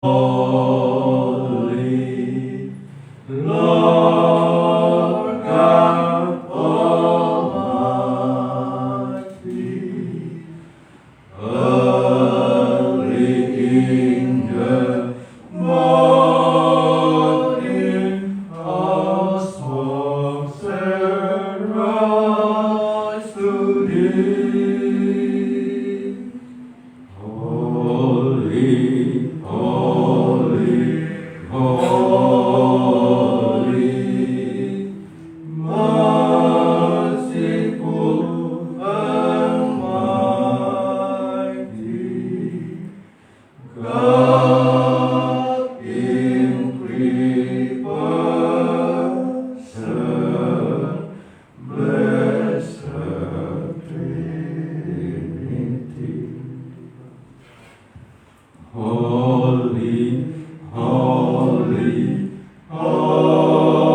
Holy Lord God Almighty, early in the morning, our songs arise to thee. Holy, holy, holy, merciful and mighty, God in three persons, blessed Trinity. Holy, holy, holy,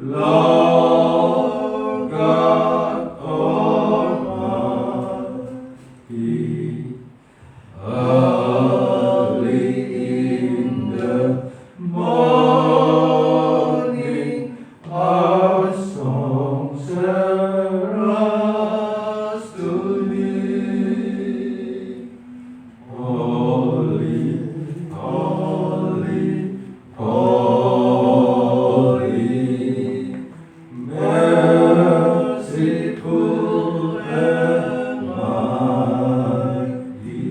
Lord God Almighty, early in the morning, our songs arise to thee. Holy, holy, holy, merciful and mighty,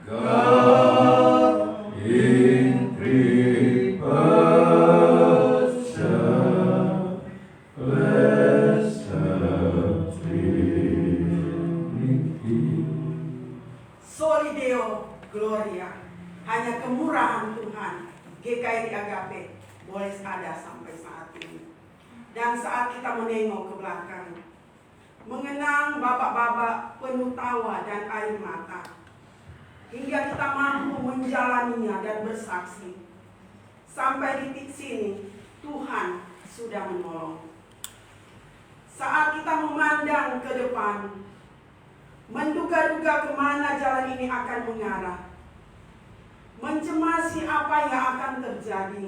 God in three persons, blessed Trinity. Soli Deo Gloria, hanya kemurahan Tuhan GKRI Agape boleh ada sampai saat ini. Dan saat kita menengok ke belakang, mengenang bapak-bapak penuh tawa dan air mata, hingga kita mampu menjalaninya dan bersaksi. Sampai titik sini, Tuhan sudah menolong. Saat kita memandang ke depan, menduga-duga kemana jalan ini akan mengarah, mencemasi apa yang akan terjadi,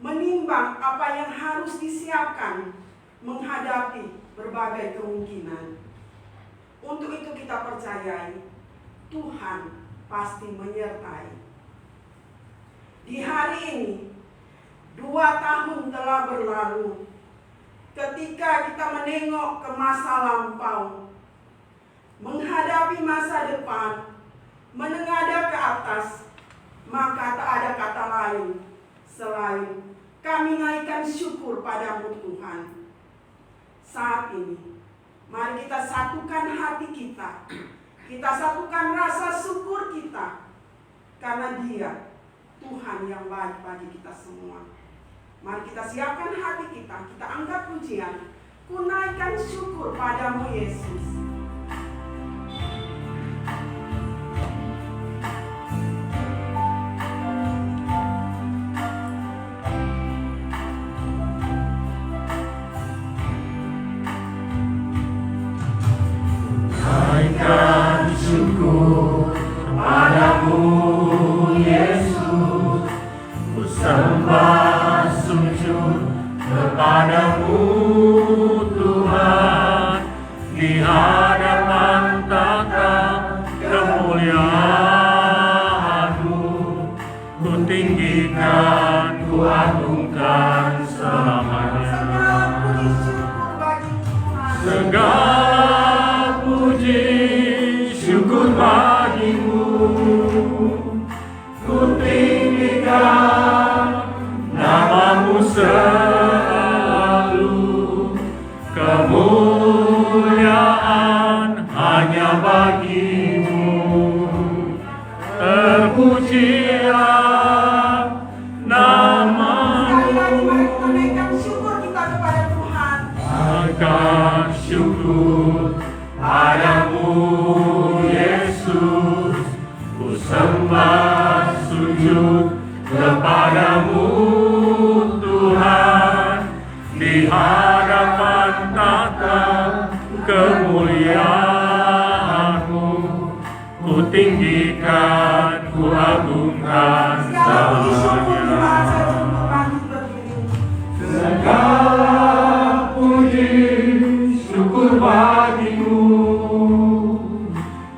menimbang apa yang harus disiapkan menghadapi berbagai kemungkinan. Untuk itu kita percayai Tuhan pasti menyertai. Di hari ini 2 tahun telah berlalu ketika kita menengok ke masa lampau, menghadapi masa depan, menengadah ke atas, maka tak ada kata lain selain kami naikkan syukur padamu Tuhan. Saat ini, mari kita satukan hati kita, kita satukan rasa syukur kita, karena Dia Tuhan yang baik bagi kita semua. Mari kita siapkan hati kita, kita angkat pujian, ku naikkan syukur padamu Yesus. Naikkan syukur padamu Yesus, ku sembah sujud kepadamu Tuhan, di hadapan tata kemuliaan-Mu, ku tinggikan, ku agungkan selamanya. Segala puji syukur bagimu, ku tinggikan namamu selalu, kemuliaan hanya bagimu, terpujilah namamu. Menaikkan syukur kita kepada Tuhan. Naikkan syukur padamu Yesus, ku sembah sujud kepadamu Tuhan, di hadapan tata kemuliaan-Mu, ku tinggi tinggikan, ku agungkan Segala puji syukur jemaat saya selamanya. untuk bangkit berdiri. Segala puji syukur bagimu,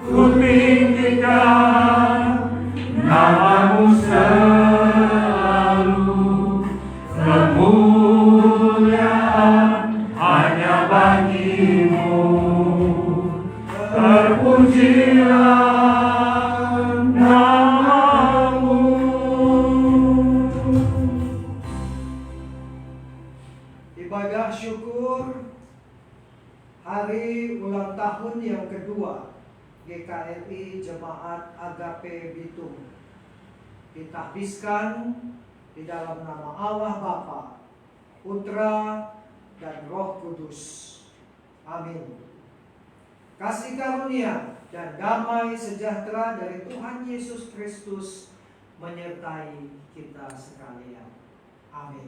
ku tinggikan namamu selalu. Kemuliaan hanya bagimu, terpujilah namamu. Ibadah syukur hari ulang tahun yang kedua GKRI Jemaat Agape Bitung ditahbiskan di dalam nama Allah Bapa, Putra, dan Roh Kudus. Amin. Kasih karunia dan damai sejahtera dari Tuhan Yesus Kristus menyertai kita sekalian. Amin.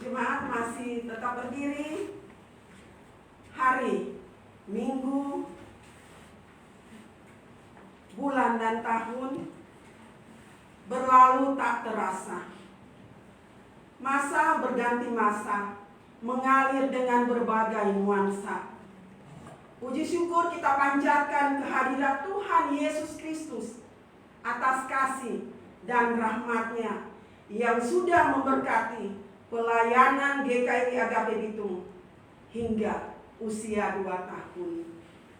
Jemaat masih tetap berdiri. Hari, minggu, bulan dan tahun berlalu tak terasa. Masa berganti masa, mengalir dengan berbagai nuansa. Puji syukur kita panjatkan kehadirat Tuhan Yesus Kristus atas kasih dan rahmat-Nya yang sudah memberkati pelayanan GKRI Agape Bitung hingga usia 2 tahun.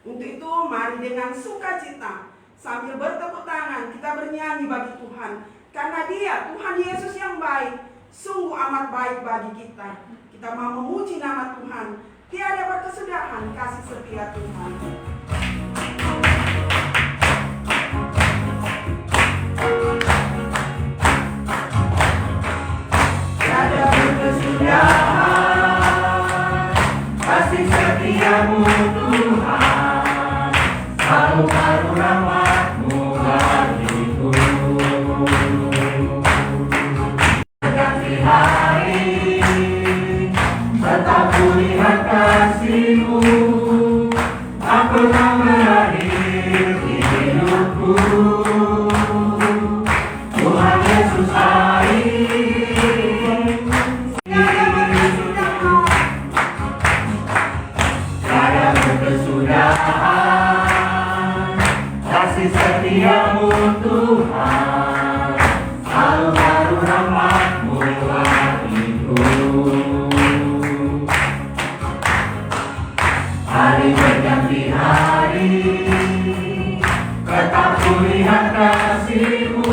Untuk itu mari dengan sukacita sambil bertepuk tangan kita bernyanyi bagi Tuhan, karena Dia Tuhan Yesus yang baik, sungguh amat baik bagi kita. Kita mau memuji nama Tuhan, tiada berkesudahan kasih setia Tuhan. Tiada berkesudahan kasih setiamu Tuhan, selalu baru rahmat-Mu bagiku. Berganti hari, tetap kulihat kasih-Mu, tak pernah berakhir di hidupku. Tuhan Yesus baik, tiada berkesudahan kasih setiamu Tuhan, selalu baru rahmat-Mu bagiku. Hari berganti hari, tetap kulihat kasih-Mu,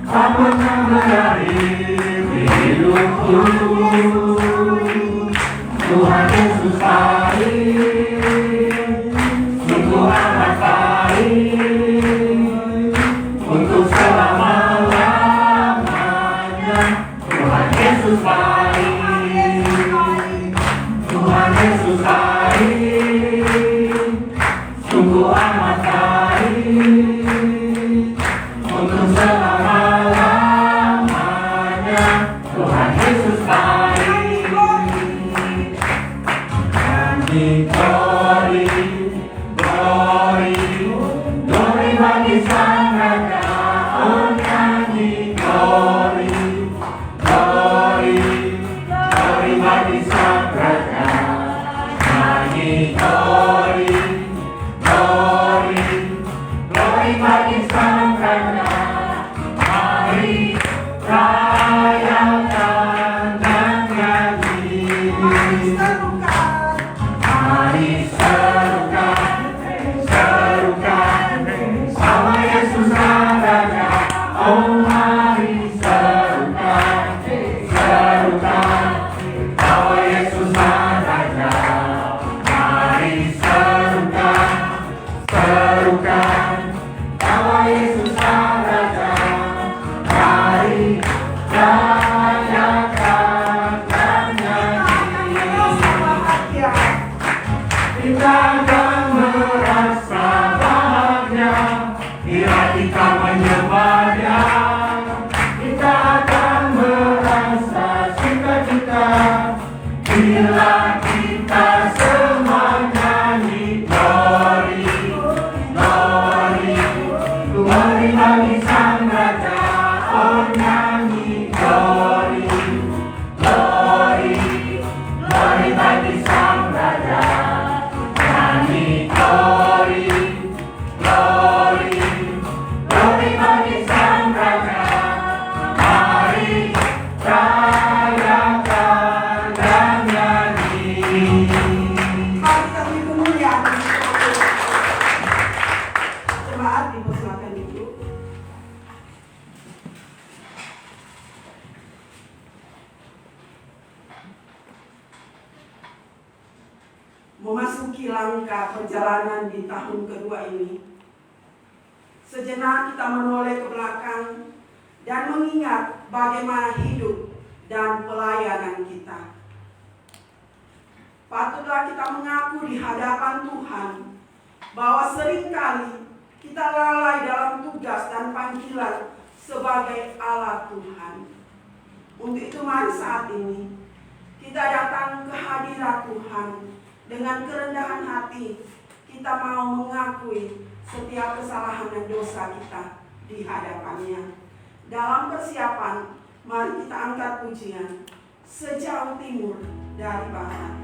tak pernah berakhir di hidupku. Tuhan Yesus baik, sungguh amat baik, untuk selama-lamanya. Tuhan Yesus baik, Tuhan Yesus baik, sungguh amat baik, untuk selama-lamanya. Tuhan Yesus baik. Nyanyi glory, glory, glory bagi Sang Raja. Oh nyanyi glory, glory, glory bagi Sang Raja. Nyanyi glory, glory, glory bagi Sang Raja. Mari rayakan dan nyanyi. Mari serukan, serukan, sama Yesus Sang Raja. Oh mari serukan, serukan, sama Yesus Sang Raja. Mari serukan, serukan, sama Yesus Sang Raja. Mari rayakan dan nyanyi. Kita akan merasa bahagia bila kita menyembah-Nya. Kita akan merasa sukacita bila kita sembah. memasuki langkah perjalanan di tahun kedua ini, sejenak kita menoleh ke belakang dan mengingat bagaimana hidup dan pelayanan kita. Patutlah kita mengaku di hadapan Tuhan bahwa seringkali kita lalai dalam tugas dan panggilan sebagai alat Tuhan. Untuk itu mari saat ini kita datang ke hadirat Tuhan dengan kerendahan hati. Kita mau mengakui setiap kesalahan dan dosa kita di hadapannya. Dalam persiapan, mari kita angkat pujian sejauh timur dari barat.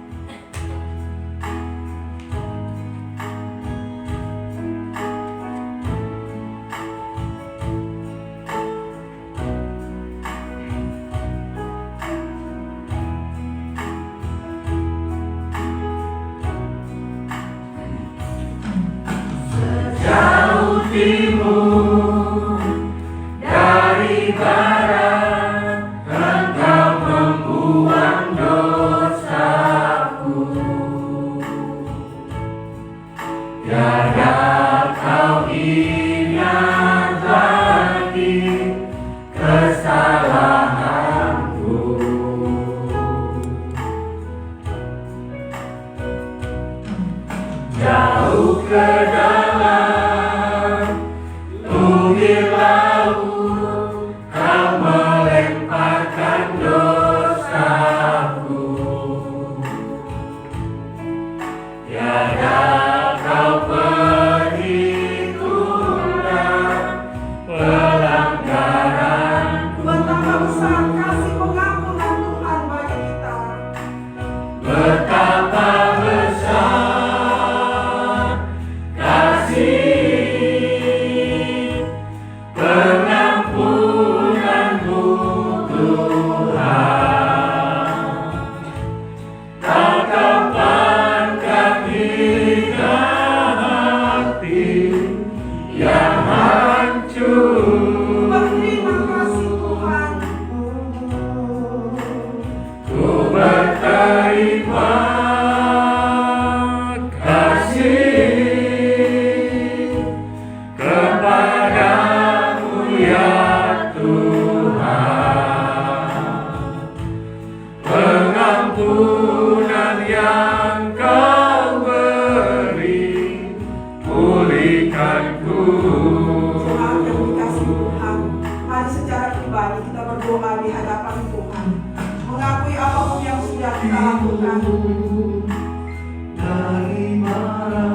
Jauh timur dari barat, Engkau membuang dosaku. Tiada Kau ingat lagi kesalahanku. Jauh ke dalam bukit laut, Kau melemparkan dosaku. Tiada Kau perhitungkan pelanggaranku. Betapa besar kasih pengampunan Tuhan bagi kita. Betapa besar pengampunanmu Tuhan. Tatapankan hingga hati yang hancur. Berterima kasih Tuhan. Ku berterima kasih kepadamu ya Tuhan. Pengampunan yang Kau beri, pulihkanku. Jemaat yang dikasihi Tuhan, mari secara pribadi kita berdoa di hadapan Tuhan, mengakui apapun yang sudah kita lakukan. Dari mana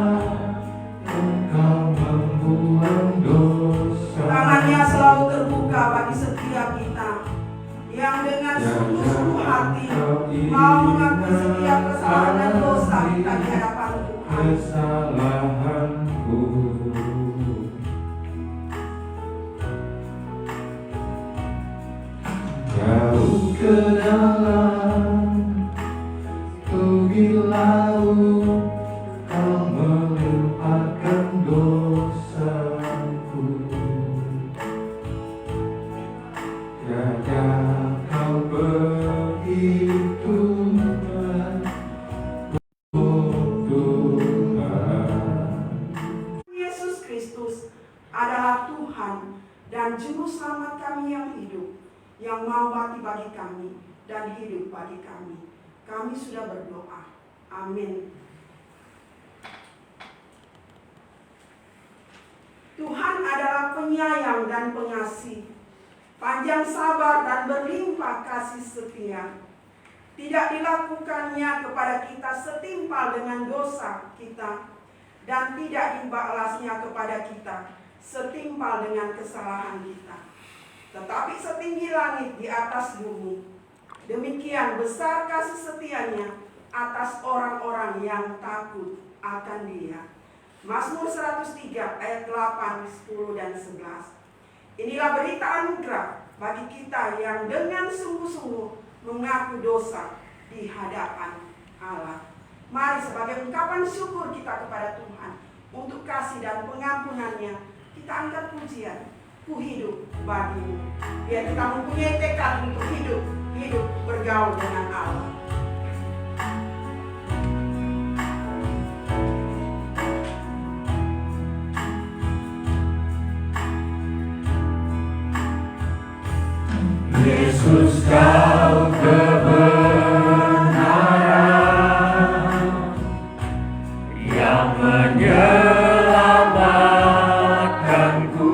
Engkau membuang dosa? Tangannya selalu terbuka bagi setiap kita yang dengan sungguh-sungguh hati mau mengakui setiap kesalahan dan dosa kita di hadapan Tuhan. Kesalahanku. Jauh ke dalam bukit laut, Kau melemparkan dosaku. Tiada Kau perhitungkan, oh Tuhan. Yesus Kristus adalah Tuhan dan Juru Selamat kami yang hidup, yang mau mati bagi kami dan hidup bagi kami. Kami sudah berdoa. Amin. Tuhan adalah penyayang dan pengasih, panjang sabar dan berlimpah kasih setia. Tidak dilakukannya kepada kita setimpal dengan dosa kita, dan tidak dibalasnya kepada kita setimpal dengan kesalahan kita. Tetapi setinggi langit di atas bumi, demikian besar kasih setianya atas orang-orang yang takut akan Dia. Mazmur 103 ayat 8, 10 dan 11. Inilah berita anugerah bagi kita yang dengan sungguh-sungguh mengaku dosa di hadapan Allah. Mari sebagai ungkapan syukur kita kepada Tuhan untuk kasih dan pengampunannya, kita angkat pujian, Ku hidup bagimu. Biar kita mempunyai tekad untuk hidup bergaul dengan Allah. yang menyelamatkanku.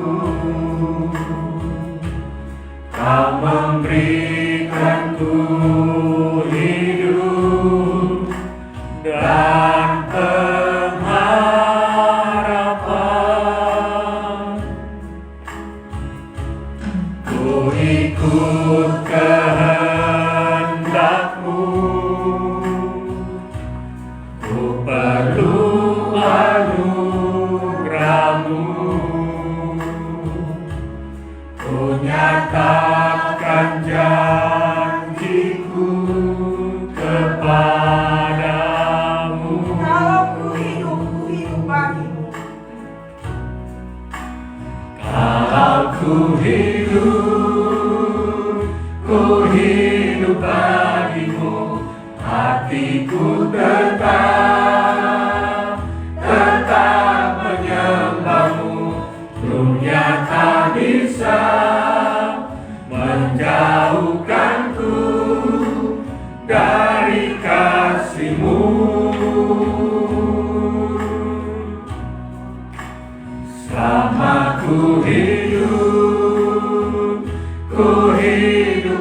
Kau memberikanku hidup dan pengharapan. Ku ikut kehendak-Mu, ku perlu anugerah-Mu. Ku nyatakan janjiku kepadamu. Kalau ku hidup bagimu. Kalau ku hidup bagimu, hatiku tetap menyembah-Mu. Dunia tak bisa menjauhkanku dari kasih-Mu. Selama ku hidup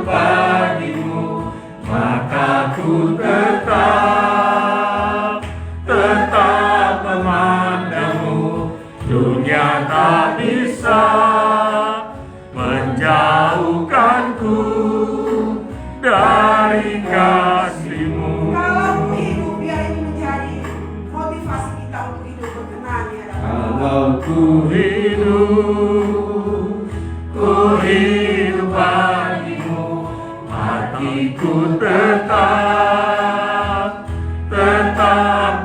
bagimu, maka ku tetap memandang-Mu. Dunia tak bisa menjauhkanku dari kasih-Mu. Kalau ku hidup, biar ini menjadi motivasi kita untuk hidup berkenan di hadapan. Kalau ku hidup bagimu, hatiku tetap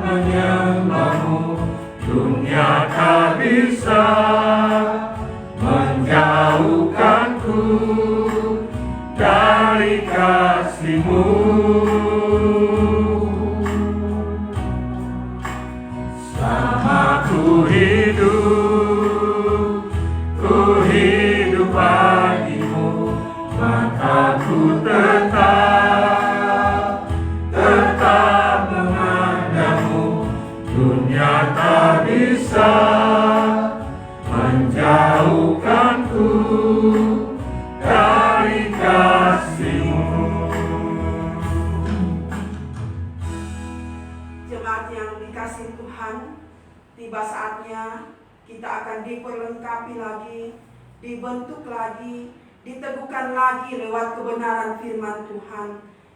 menyembah-Mu. Dunia tak bisa menjauhkanku dari kasih-Mu. Selama ku hidup bagimu, maka ku tetap memandang-Mu. Dunia tak bisa menjauhkanku dari kasih-Mu. Jemaat yang dikasihi Tuhan, tiba saatnya kita akan diperlengkapi lagi, dibentuk lagi, diteguhkan lagi lewat kebenaran firman Tuhan.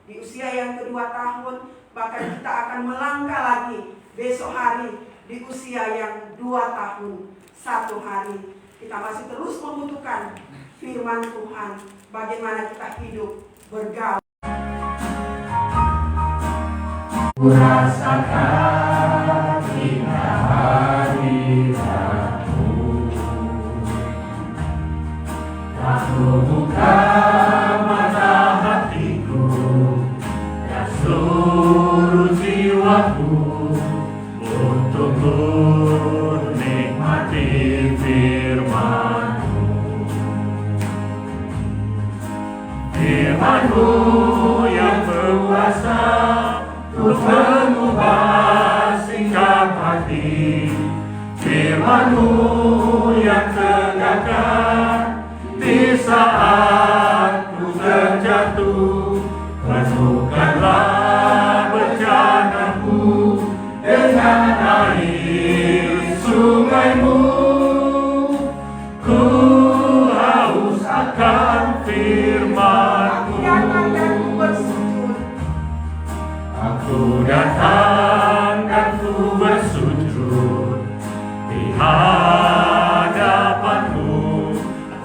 Di usia yang kedua tahun, bahkan kita akan melangkah lagi besok hari di usia yang 2 tahun 1 hari. Kita masih terus membutuhkan firman Tuhan, bagaimana kita hidup bergaul. Ku rasakan indah hadirat-Mu, tak ku buka mata hatiku dan seluruh jiwaku untuk menikmati firman-Mu. Firman-Mu yang berkuasa untuk mengubah sikap hati. Firman-Mu yang tegakkan di saat ku terjatuh. Penuhkanlah bencanaku dengan air sungai-Mu. Ku haus akan firman-Mu. Aku datang dan ku bersujud di hadapan-Mu.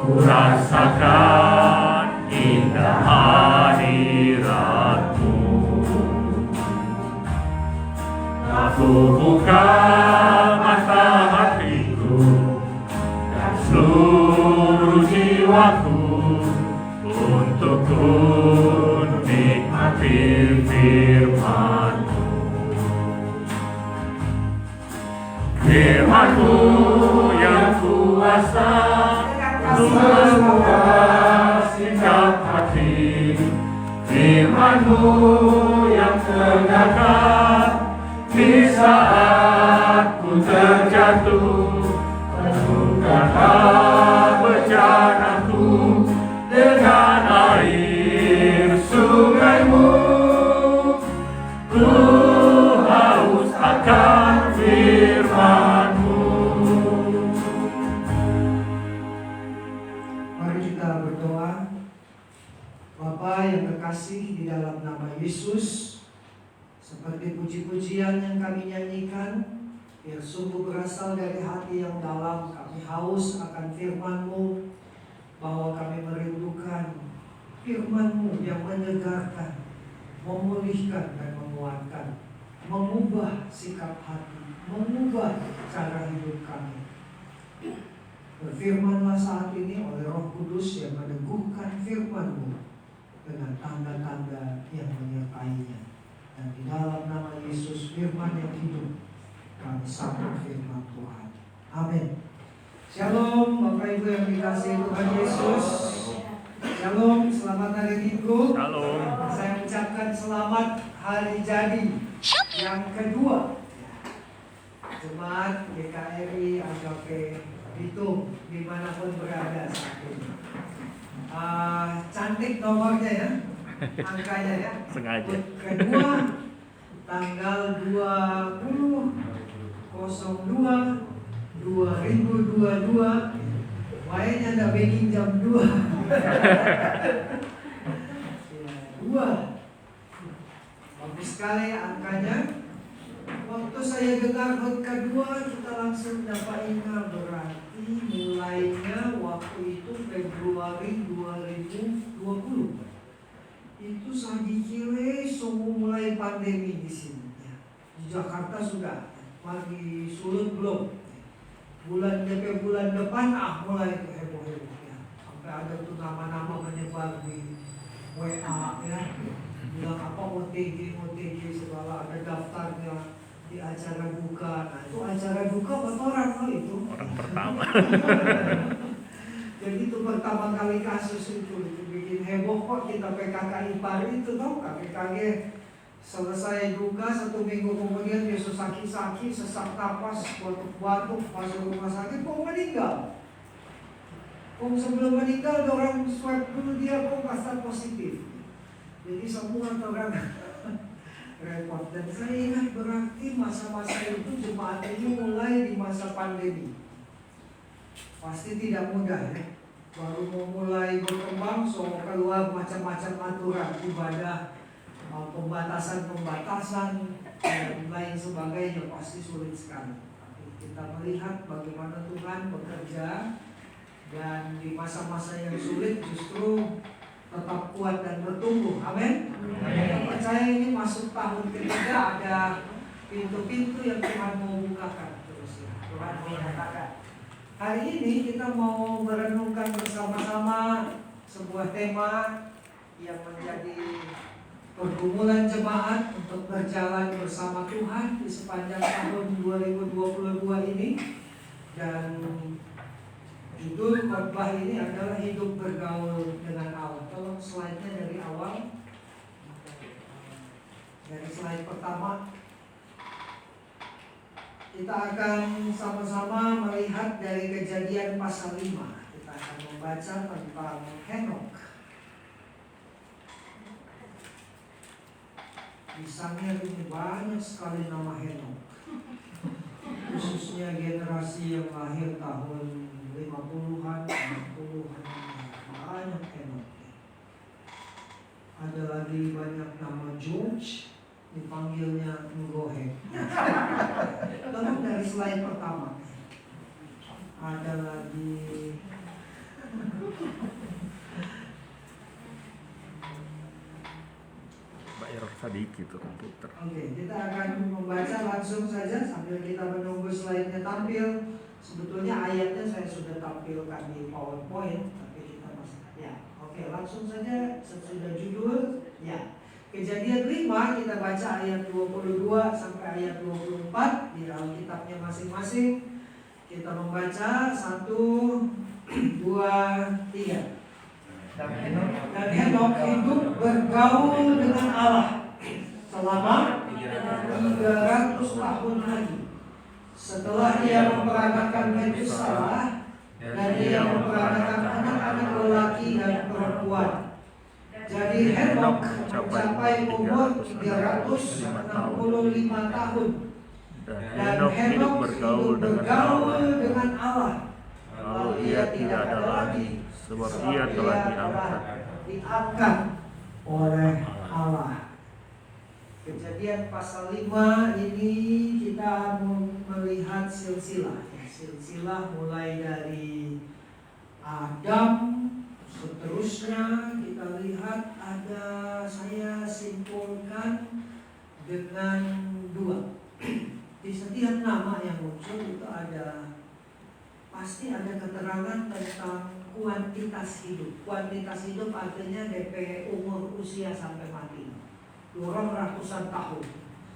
Ku rasakan indah hadirat-Mu. Aku buka mata hatiku dan seluruh jiwaku untuk ku nikmati firman-Mu. Firman-Mu yang kuasa untuk mengubah sikap hati. Firman-Mu yang tegakkan di saat terjatuh, penuhkanlah bejanaku dengan air sungaimu. Ku haus akan firman-Mu. Mari kita berdoa. Bapa yang terkasih, di dalam nama Yesus, seperti puji-pujian yang kami nyanyikan, biar sungguh berasal dari hati yang dalam, kami haus akan firman-Mu, bahwa kami merindukan firman-Mu yang menyegarkan, memulihkan dan menguatkan, mengubah sikap hati, mengubah cara hidup kami. Berfirmanlah saat ini oleh Roh Kudus yang meneguhkan firman-Mu dengan tanda-tanda yang menyertainya. Dan di dalam nama Yesus, firman yang hidup, kami sambut firman Tuhan. Amin. Shalom Bapak Ibu yang dikasihi Tuhan Yesus. Shalom, selamat hari Minggu. Shalom. Saya ucapkan selamat hari jadi yang kedua. Jemaat GKRI Agape Bitung dimanapun berada saat ini. Cantik nomornya ya, angkanya ya. Sengaja. Kedua, tanggal 20/02/2022. Mainnya ada begging jam 2. Dua. Bagus sekali angkanya. Waktu saya dengar hut kedua, kita langsung dapat ingat berarti mulainya waktu itu Februari 2020. Itu saya dikira semua mulai pandemi di sini. Di Jakarta sudah, di Sulut belum. Bulan depan mulai heboh-heboh ya. Sampai ada tuh nama-nama menyebar di WA ya. Bilang apa OTG segala, ada daftarnya di acara duka. Nah itu acara duka berapa orang itu? Orang pertama. Jadi itu pertama kali kasus itu bikin heboh kok kita PKK IPAR itu tau kaget-kaget. Selesai duka 1 minggu kemudian dia sakit-sakit, sesak napas, batuk-batuk, masuk rumah sakit, kok meninggal. Kok sebelum meninggal orang swab dulu dia kok pasal positif. Jadi semua orang repot. Dan saya ingat berarti masa-masa itu jemaat ini mulai di masa pandemi. Pasti tidak mudah ya. Baru mau mulai berkembang, so keluar macam-macam aturan ibadah, pembatasan dan lain sebagainya, pasti sulit sekali. Tapi kita melihat bagaimana Tuhan bekerja, dan di masa-masa yang sulit justru tetap kuat dan bertumbuh. Amin. Kita percaya ini masuk tahun ketiga, ada pintu-pintu yang Tuhan mau bukakan terus ya. Tuhan mau nyatakan. Hari ini kita mau merenungkan bersama-sama sebuah tema yang menjadi pergumulan jemaat untuk berjalan bersama Tuhan di sepanjang tahun 2022 ini. Dan judul khotbah ini adalah hidup bergaul dengan Allah. Tolong slide-nya dari awal. Dari slide pertama. Kita akan sama-sama melihat dari Kejadian pasal 5. Kita akan membaca tentang Henok. Di Samuel ini banyak sekali nama Henok. Khususnya generasi yang lahir tahun 50-an, 60-an, banyak Henok. Ada lagi banyak nama George, dipanggilnya Ngohe. Tolong dari slide pertama. Ada lagi Error sedikit tuh komputer. Oke, kita akan membaca langsung saja sambil kita menunggu slide-nya tampil. Sebetulnya ayatnya saya sudah tampilkan di PowerPoint, tapi kita masih ya. Oke, langsung saja sesudah judul ya. Kejadian 5 kita baca ayat 22 sampai ayat 24 di dalam kitabnya masing-masing. Kita membaca 1, 2, 3. Dan Henok hidup bergaul dengan Allah selama 300 tahun lagi. Setelah dia memperanakan Metusalah, dan dia memperanakan anak-anak lelaki dan perempuan. Jadi Henok mencapai umur 365 tahun. Dan Henok hidup bergaul dengan Allah. Lalu ia tidak ada lagi, sebab ia telah diangkat oleh Allah. Kejadian pasal 5 ini kita melihat silsilah. Silsilah mulai dari Adam, seterusnya kita lihat ada, saya simpulkan dengan 2. Di setiap nama yang muncul itu pasti ada keterangan tentang kuantitas hidup. Kuantitas hidup artinya DP umur usia sampai mati. Orang ratusan tahun.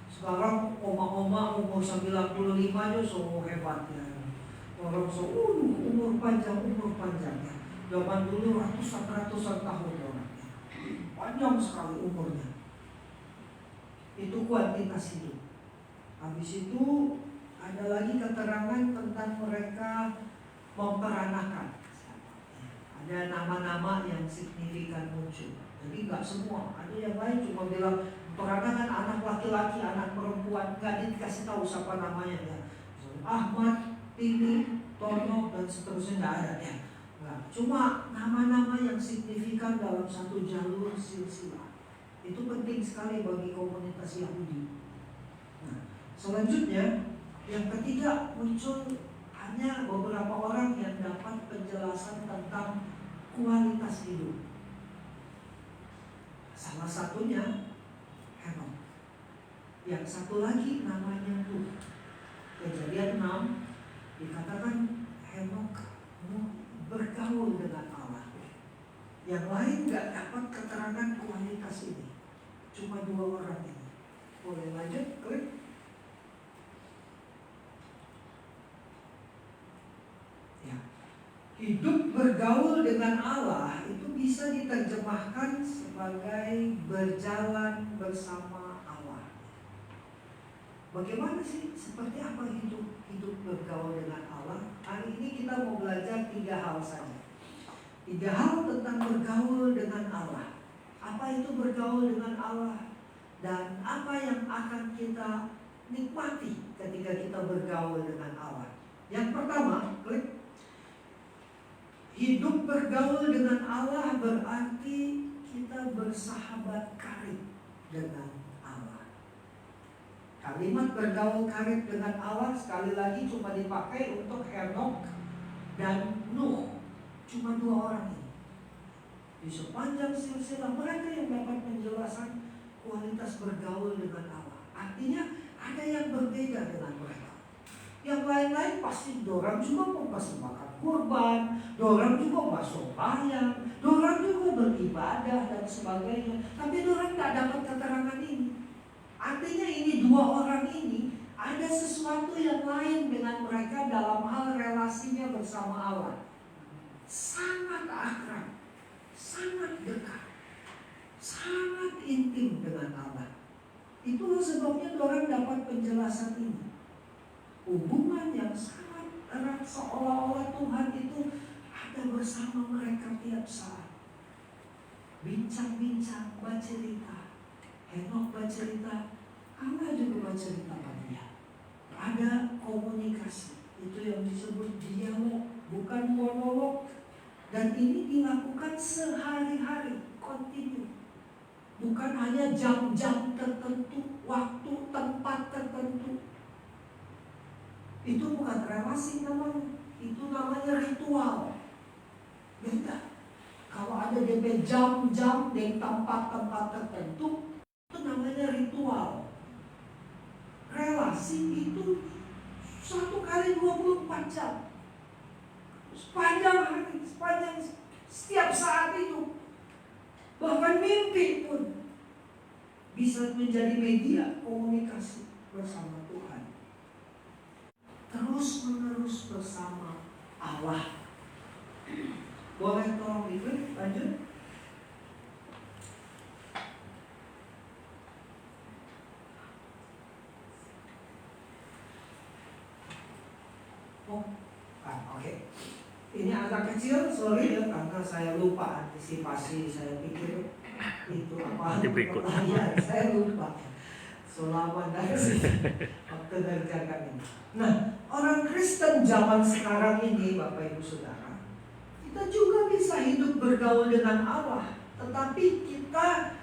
Sekarang oma-oma umur 95 aja so hebatnya. Orang so umur panjang ya. Zaman dulu ratusan tahun orangnya. Panjang sekali umurnya. Itu kuantitas hidup. Habis itu ada lagi keterangan tentang mereka memperanakan. Ada nama-nama yang signifikan muncul. Jadi nggak semua. Ada yang lain cuma bilang peranakan anak laki-laki, anak perempuan, nggak dikasih tahu siapa namanya ya. Ahmad, Tini, Tono dan seterusnya nggak ada ya. Nah, cuma nama-nama yang signifikan dalam satu jalur silsilah. Itu penting sekali bagi komunitas Yahudi. Nah, selanjutnya yang ketiga muncul hanya beberapa orang yang dapat penjelasan tentang kualitas hidup. Salah satunya Henok. Yang satu lagi namanya Nuh. Kejadian 6 dikatakan Henok bergaul dengan Allah. Yang lain gak dapat keterangan kualitas ini. Cuma 2 orang ini. Boleh lanjut, klik. Ya. Hidup bergaul dengan Allah itu bisa diterjemahkan sebagai berjalan bersama Allah. Bagaimana sih? Seperti apa hidup bergaul dengan Allah? Hari ini kita mau belajar 3 hal saja. 3 hal tentang bergaul dengan Allah. Apa itu bergaul dengan Allah? Dan apa yang akan kita nikmati ketika kita bergaul dengan Allah? Yang pertama, klik. Hidup bergaul dengan Allah berarti kita bersahabat karib dengan Allah. Kalimat bergaul karib dengan Allah sekali lagi cuma dipakai untuk Henok dan Nuh. Cuma 2 orang ini. Di sepanjang silsilah mereka yang dapat penjelasan kualitas bergaul dengan Allah. Artinya ada yang berbeda dengan mereka. Yang lain-lain pasti dorang juga mempersembahkan kurban, dorang juga masuk bayang, dorang juga beribadah dan sebagainya. Tapi dorang tidak dapat keterangan ini. Artinya ini 2 orang ini ada sesuatu yang lain dengan mereka dalam hal relasinya bersama Allah. Sangat akrab, sangat dekat, sangat intim dengan Allah. Itulah sebabnya dorang dapat penjelasan ini. Hubungan yang sangat erat, seolah-olah Tuhan itu ada bersama mereka tiap saat. Bincang-bincang, bercerita. Henok bercerita, Allah juga bercerita pada dia. Ada komunikasi, itu yang disebut dialog, bukan monolog. Dan ini dilakukan sehari-hari, kontinu. Bukan hanya jam-jam tertentu, waktu, tempat tertentu. Itu bukan relasi namanya, itu namanya ritual. Beda. Kalau ada DP jam-jam di tempat-tempat tertentu, itu namanya ritual. Relasi itu 1 kali 24 jam. Sepanjang hari, sepanjang setiap saat itu. Bahkan mimpi pun bisa menjadi media komunikasi bersama Tuhan. Terus-menerus bersama Allah. Boleh tolong ikut, lanjut. Oke. Ini agak kecil, sorry ya, karena saya lupa antisipasi. Saya pikir itu apa? Nanti berikut. Pertanyaan, saya lupa. Selama dari waktu mengerjakan ini. Nah, orang Kristen zaman sekarang ini, Bapak Ibu Saudara, kita juga bisa hidup bergaul dengan Allah, tetapi kita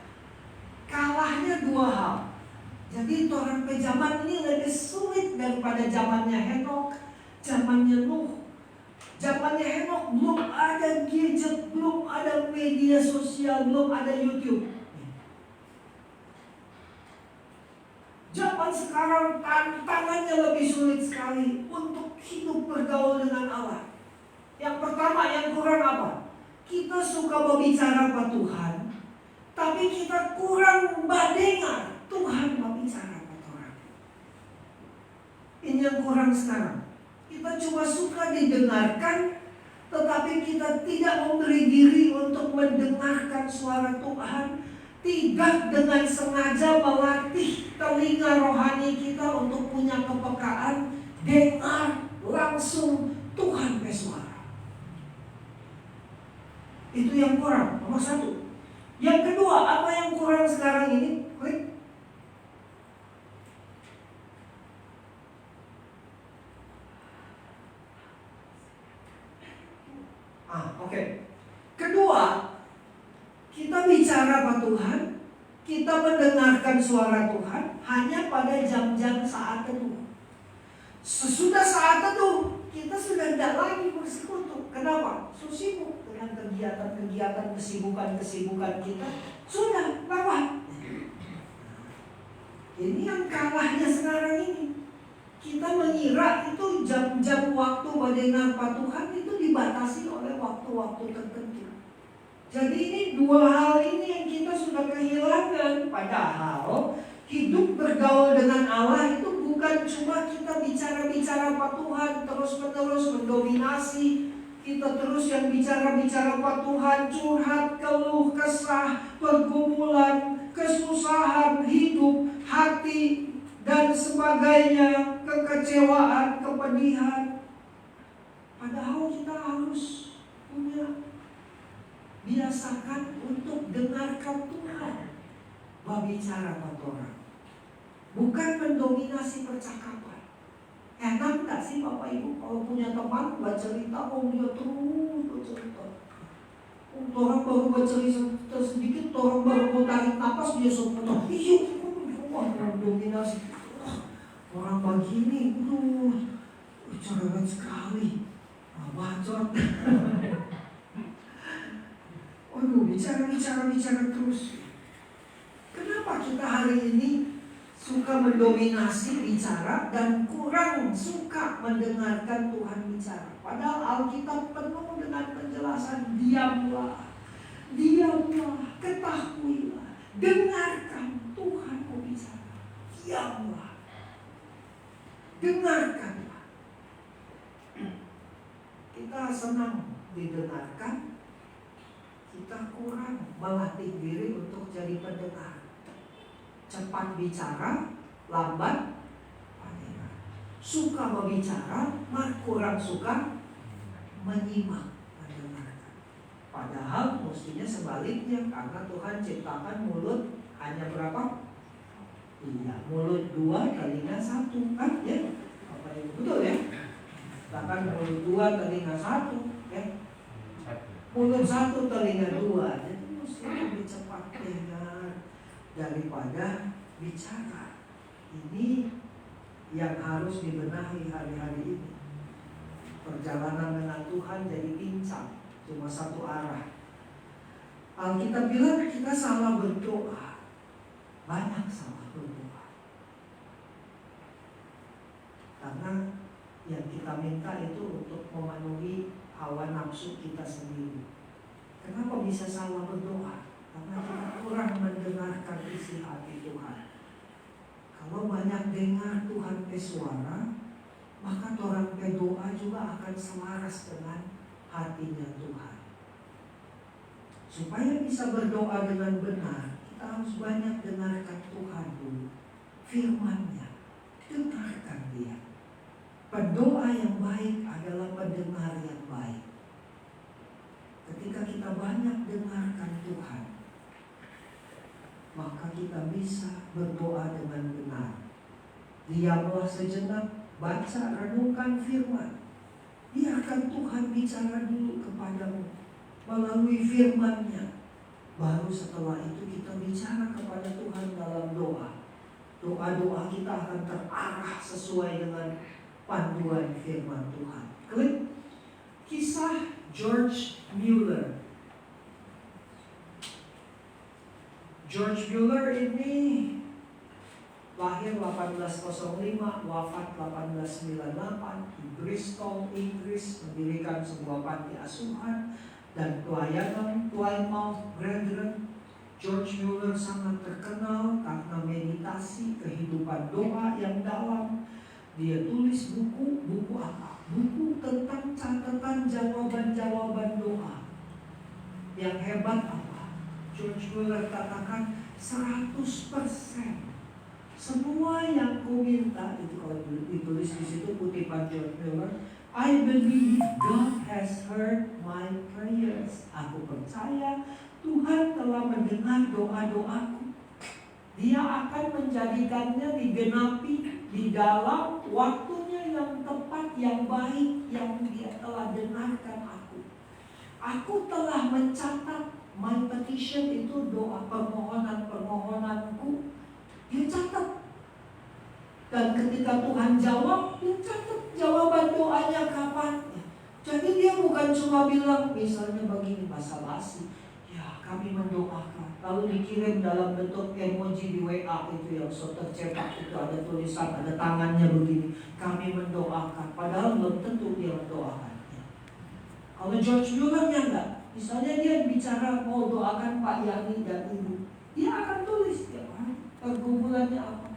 kalahnya dua hal. Jadi orang ke zaman ini lebih sulit daripada zamannya Henok, zamannya Nuh. Zamannya Henok belum ada gadget, belum ada media sosial, belum ada YouTube. Zaman sekarang tantangannya lebih sulit sekali untuk hidup bergaul dengan Allah. Yang pertama, yang kurang apa? Kita suka berbicara sama Tuhan, tapi kita kurang mendengar Tuhan berbicara sama orang. Ini yang kurang sekarang. Kita cuma suka didengarkan, tetapi kita tidak memberi diri untuk mendengarkan suara Tuhan. Tidak dengan sengaja melatih telinga rohani kita untuk punya kepekaan, dengar langsung Tuhan bersuara. Itu yang kurang, nomor satu. Yang kedua, apa yang kurang sekarang ini? Klik. Oke. Kedua, kita bicara sama Tuhan, kita mendengarkan suara Tuhan hanya pada jam-jam saat teduh. Sesudah saat teduh, kita sudah tidak lagi bersekutu. Kenapa? Sibuk dengan kegiatan-kegiatan, kesibukan kita. Sudah lewat. Ini yang kalahnya sekarang ini. Kita mengira itu jam-jam waktu mendengar Tuhan itu dibatasi oleh waktu-waktu tertentu. Jadi ini dua hal ini yang kita sudah kehilangan. Padahal hidup bergaul dengan Allah itu bukan cuma kita bicara-bicara sama Tuhan terus-menerus mendominasi. Kita terus yang bicara-bicara sama Tuhan, curhat, keluh, kesah, pergumulan, kesusahan hidup, hati, dan sebagainya, kekecewaan, kepedihan. Padahal kita harus punya biasakan untuk dengarkan Tuhan berbicara pada orang, bukan mendominasi percakapan. Enak gak sih Bapak Ibu kalau punya teman bercerita, dia terus bercerita. Orang baru bercerita sedikit, orang baru mau tarik napas, dia sudah mendominasi. Orang begini, cerewet sekali, bacot. Bicara terus. Kenapa kita hari ini suka mendominasi bicara dan kurang suka mendengarkan Tuhan bicara? Padahal Alkitab penuh dengan penjelasan, diamlah, ketahuilah, dengarkan Tuhan berbicara. Diamlah, dengarkanlah. Kita senang didengarkan, kita kurang melatih diri untuk jadi pendengar. Cepat bicara, lambat mendengar. Suka berbicara, kurang suka menyimak, mendengarkan. Padahal mestinya sebaliknya, karena Tuhan ciptakan mulut hanya berapa? Iya, mulut 2, telinga 1, kan ya? Betul ya? Ciptakan mulut 2, telinga 1, ya? Mulut 1, telinga 2. Jadi mesti lebih cepat dengar daripada bicara. Ini yang harus dibenahi hari-hari ini. Perjalanan dengan Tuhan jadi pincang, cuma satu arah. Alkitab bilang kita salah berdoa, banyak salah berdoa. Karena yang kita minta itu untuk memenuhi hawa nafsu kita sendiri. Kenapa bisa salah berdoa? Karena kita kurang mendengarkan isi hati Tuhan. Kalau banyak dengar Tuhan bersuara, maka orang berdoa juga akan selaras dengan hatinya Tuhan. Supaya bisa berdoa dengan benar, kita harus banyak dengarkan Tuhan dulu. Firman-Nya, dengarkan Dia. Pendoa yang baik adalah pendengar yang baik. Ketika kita banyak dengarkan Tuhan, maka kita bisa berdoa dengan benar. Diamlah sejenak, baca, renungkan firman. Biarkan Tuhan bicara dulu kepadamu melalui firman-Nya. Baru setelah itu kita bicara kepada Tuhan dalam doa. Doa-doa kita akan terarah sesuai dengan panduan firman Tuhan. Klik kisah George Mueller. George Mueller ini lahir 1805, wafat 1898 di Bristol, Inggris, mendirikan sebuah panti asuhan dan pelayanan Plymouth Brethren. George Mueller sangat terkenal karena meditasi, kehidupan doa yang dalam. Dia tulis buku apa? Buku tentang catatan jawaban-jawaban doa. Yang hebat apa? George Mueller katakan 100%. Semua yang ku minta, itu kalau ditulis di situ kutipan George Mueller, I believe God has heard my prayers. Aku percaya Tuhan telah mendengar doa-doaku. Dia akan menjadikannya digenapi di dalam waktunya yang tepat, yang baik, yang Dia telah dengarkan aku. Aku telah mencatat my petition, itu doa permohonan-permohonanku. Dia catat. Dan ketika Tuhan jawab, dia catat jawaban doanya kapan. Jadi dia bukan cuma bilang misalnya begini, basa-basi, ya kami mendoakan, lalu dikirim dalam bentuk emoji di WA itu yang so tercetak, itu ada tulisan, ada tangannya begini, kami mendoakan, padahal belum tentu dia mendoakan. Kalau George Mueller enggak, misalnya dia bicara mau doakan Pak Yani dan Ibu, dia akan tulis tiap hari pergumulannya apa.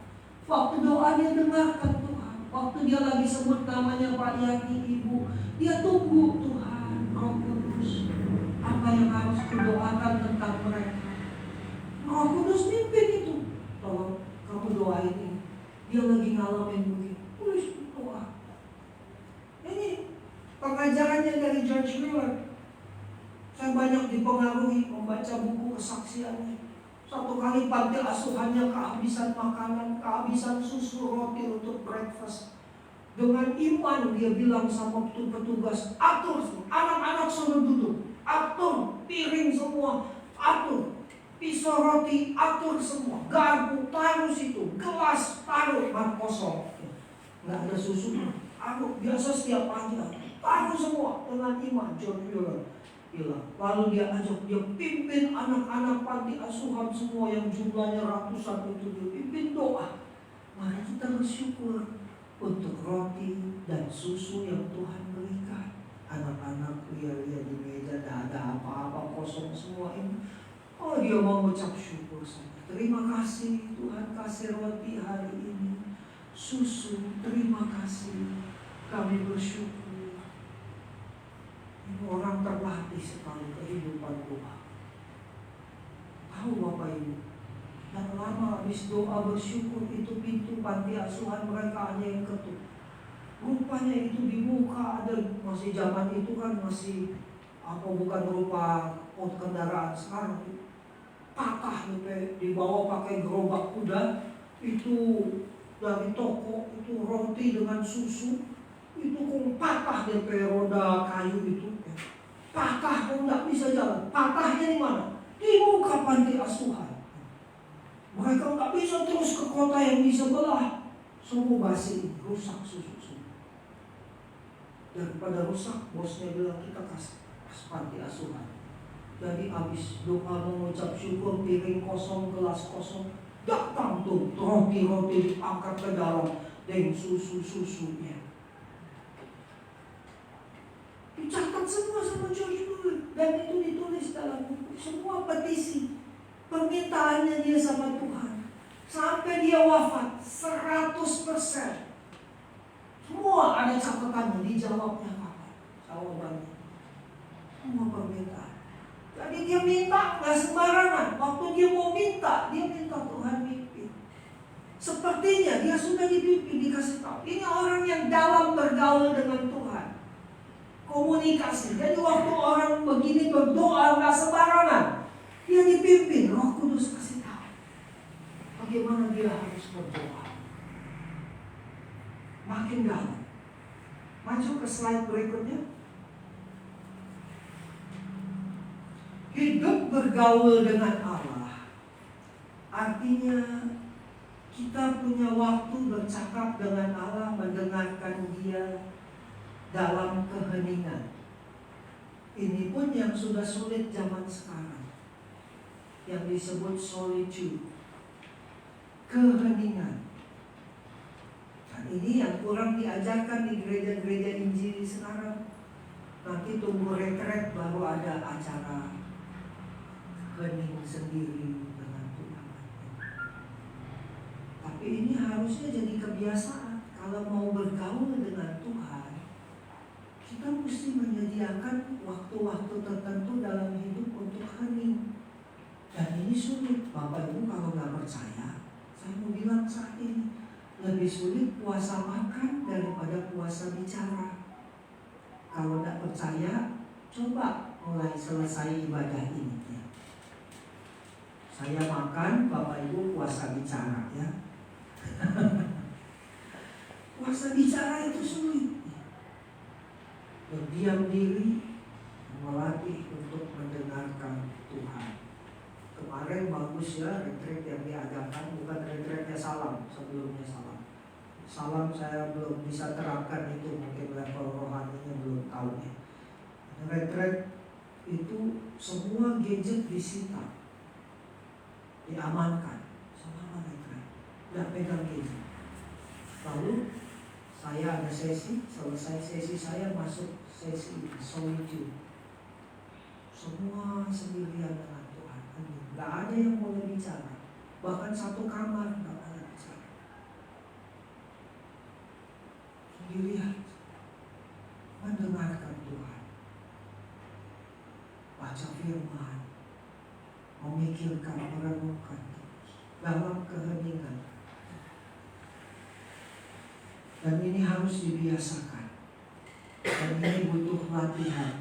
Waktu doa dia dengarkan Tuhan. Waktu dia lagi sebut namanya Pak Yani, Ibu, dia tunggu Tuhan, Roh Kudus, apa yang harus kudoakan tentang mereka. Roh Kudus mimpin itu. Tolong kamu doain ini. Dia lagi ngalamin begini. Tulis doa. Ini pengajarannya dari George Mueller. Saya banyak dipengaruhi membaca buku kesaksiannya. Satu kali panti asuhannya kehabisan makanan, kehabisan susu, roti untuk breakfast. Dengan iman dia bilang sama petugas, atur semua, anak-anak suruh duduk, atur piring semua, atur pisau roti, atur semua, garpu taruh situ, gelas taruh, bar kosong, nggak ada susu, taruh biasa setiap pagi, taruh semua dengan iman. George Mueller bilang. Lalu dia ajak, dia pimpin anak-anak panti asuhan semua yang jumlahnya ratusan itu, dia pimpin doa. Mari kita bersyukur untuk roti dan susu yang Tuhan berikan. Anak-anak lihat-lihat di meja, tidak ada apa-apa, kosong semua ini. Oh, dia mau mengucap syukur saja. Terima kasih Tuhan kasih roti hari ini, susu, terima kasih, kami bersyukur. Orang terlatih sekali kehidupan doa. Tahu Bapak Ibu, dan lama habis doa bersyukur itu pintu panti asuhan mereka ada yang ketuk. Rupanya itu di muka ada, masih zaman itu kan masih apa, bukan berupa kendaraan sekarang, patah dibawa pakai gerobak kuda, itu dari toko, itu roti dengan susu, itu kok patah DP roda kayu itu. Patah, kok nggak bisa jalan. Patahnya di mana? Di muka panti asuhan. Mereka nggak bisa terus ke kota yang di sebelah. Semua basi, rusak susu semua. Daripada rusak, bosnya bilang kita kasih panti asuhan. Jadi habis doa mengucap syukur, piring kosong, gelas kosong, datang tuh roti-roti diangkat ke dalam dan susu-susunya. Dicatat semua sama George Mueller, dan itu ditulis dalam buku. Semua petisi permintaannya dia sama Tuhan sampai dia wafat 100%. Semua ada catatannya, dijawabnya kapan, jawabannya, semua permintaan. Jadi dia minta nggak sembarangan. Waktu dia mau minta, dia minta Tuhan mimpin. Sepertinya dia sudah dipimpin, dikasih tahu. Ini orang yang dalam berdoa. bergaul dengan Tuhan. Komunikasi. Jadi waktu orang begini berdoa nggak sembarangan. Dia dipimpin, Roh Kudus kasih tahu bagaimana dia harus berdoa. Makin dalam. Maju ke slide berikutnya. Hidup bergaul dengan Allah artinya kita punya waktu bercakap dengan Allah, mendengarkan Dia dalam keheningan. Ini pun yang sudah sulit zaman sekarang, yang disebut solitude, keheningan. Dan ini yang kurang diajarkan di gereja-gereja Injil sekarang. Nanti tunggu retret baru ada acara hening sendiri dengan Tuhan. Tapi ini harusnya jadi kebiasaan. Kalau mau bergaul dengan Tuhan, kita mesti menyediakan waktu-waktu tertentu dalam hidup untuk hening. Dan ini sulit. Bapak Ibu kalau nggak percaya, saya mau bilang saat ini lebih sulit puasa makan daripada puasa bicara. Kalau nggak percaya, coba mulai selesai ibadah ini. Saya makan, Bapak Ibu puasa bicara ya. Puasa bicara itu sulit. Berdiam diri, melatih untuk mendengarkan Tuhan. Kemarin bagus ya retreat yang diadakan, bukan retreatnya salam, sebelumnya salam. Salam saya belum bisa terapkan itu, mungkin level rohaninya belum tahu ya. Retreat itu semua gadget disita, diamankan selama retreat, nggak pegang gadget. Lalu saya ada sesi, selesai sesi saya masuk sesi solitude. Semua sendirian dengan Tuhan. Nggak ada yang boleh bicara. Bahkan satu kamar nggak ada bicara. Sendirian, mendengarkan Tuhan, baca firman, memikirkan, merenungkan dalam keheningan. Dan ini harus dibiasakan. Dan ini butuh latihan.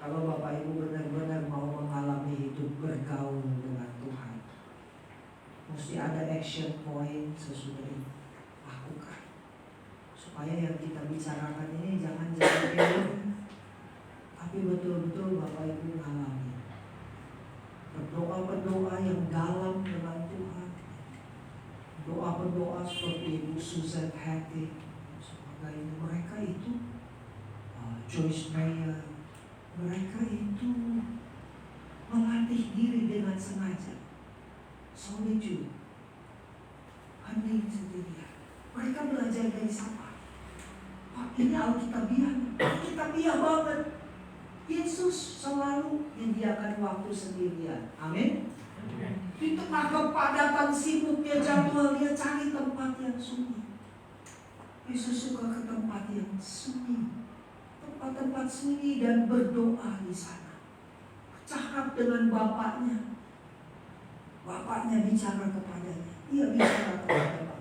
Kalau Bapak Ibu benar-benar mau mengalami hidup bergaul dengan Tuhan, mesti ada action point sesudah ini. Lakukan. Supaya yang kita bicarakan ini jangan jadi teori, tapi betul-betul Bapak Ibu mengalami. Berdoa-berdoa yang dalam dengan Tuhan. Doa-berdoa seperti Ibu Susan Hattie, sebagainya. Mereka itu Joyce Meyer, mereka itu melatih diri dengan sengaja. Solitude, hening sendirian. Mereka belajar dari siapa? Ini Alkitabiah, Alkitabiah banget. Yesus selalu menyediakan waktu sendirian. Amin. Di tengah kepadatan sibuknya jadwal, dia cari tempat yang sunyi. Yesus suka ke tempat yang sunyi, tempat-tempat sunyi, dan berdoa di sana. Cakap dengan Bapaknya. Bapaknya bicara kepadanya, dia bicara kepada Bapak.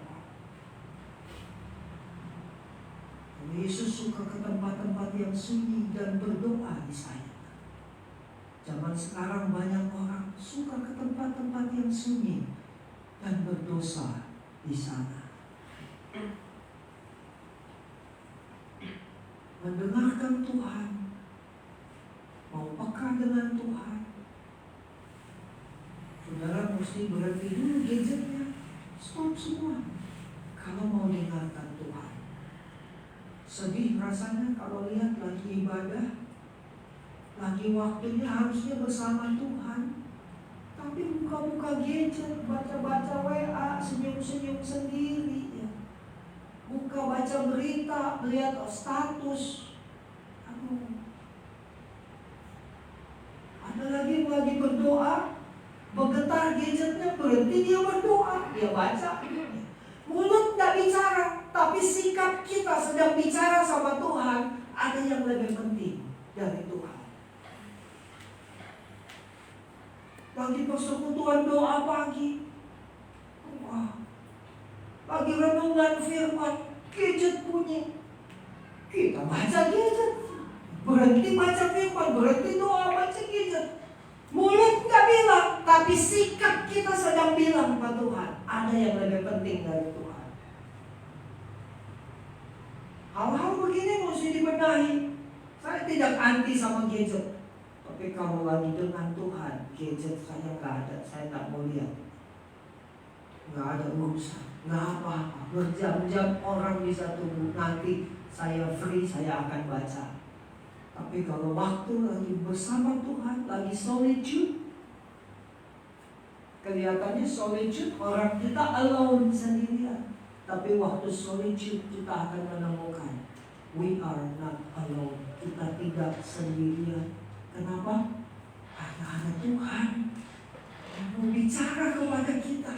Yesus suka ke tempat-tempat yang sunyi dan berdoa di sana. Zaman sekarang banyak orang suka ke tempat-tempat yang sunyi dan berdosa di sana. Mendengarkan Tuhan, mau peka dengan Tuhan. Saudara mesti berhenti dulu gadgetnya, stop semua. Kalau mau dengarkan Tuhan. Sedih rasanya kalau lihat lagi ibadah, lagi waktunya harusnya bersama Tuhan, tapi buka-buka gadget, baca-baca WA, senyum-senyum sendiri ya. Buka baca berita, lihat status. Aduh. Ada lagi berdoa, bergetar gadgetnya, berhenti dia berdoa, dia baca. Mulut tidak bicara, tapi sikap kita sedang bicara sama Tuhan. Ada yang lebih penting dari Tuhan. Lagi persekutuan doa pagi, wah, lagi renungan firman, gadget bunyi. kita baca gadget. Berhenti baca firman, berhenti doa, baca gadget. Mulut nggak bilang, tapi sikap kita sedang bilang kepada Tuhan. Ada yang lebih penting dari Tuhan. Hal-hal begini mesti dibenahi. Saya tidak anti sama gadget, tapi kalau lagi dengan Tuhan, gadget saya nggak ada, saya nggak mau lihat. Nggak ada urusan, nggak apa-apa. Berjam-jam orang bisa tunggu, nanti saya free, saya akan baca. Tapi kalau waktu lagi bersama Tuhan, lagi solitude, kelihatannya solitude, orang kita alone sendirian. Tapi waktu solitude kita akan menemukan we are not alone. Kita tidak sendirian. Kenapa? Karena ada Tuhan yang mau bicara kepada kita.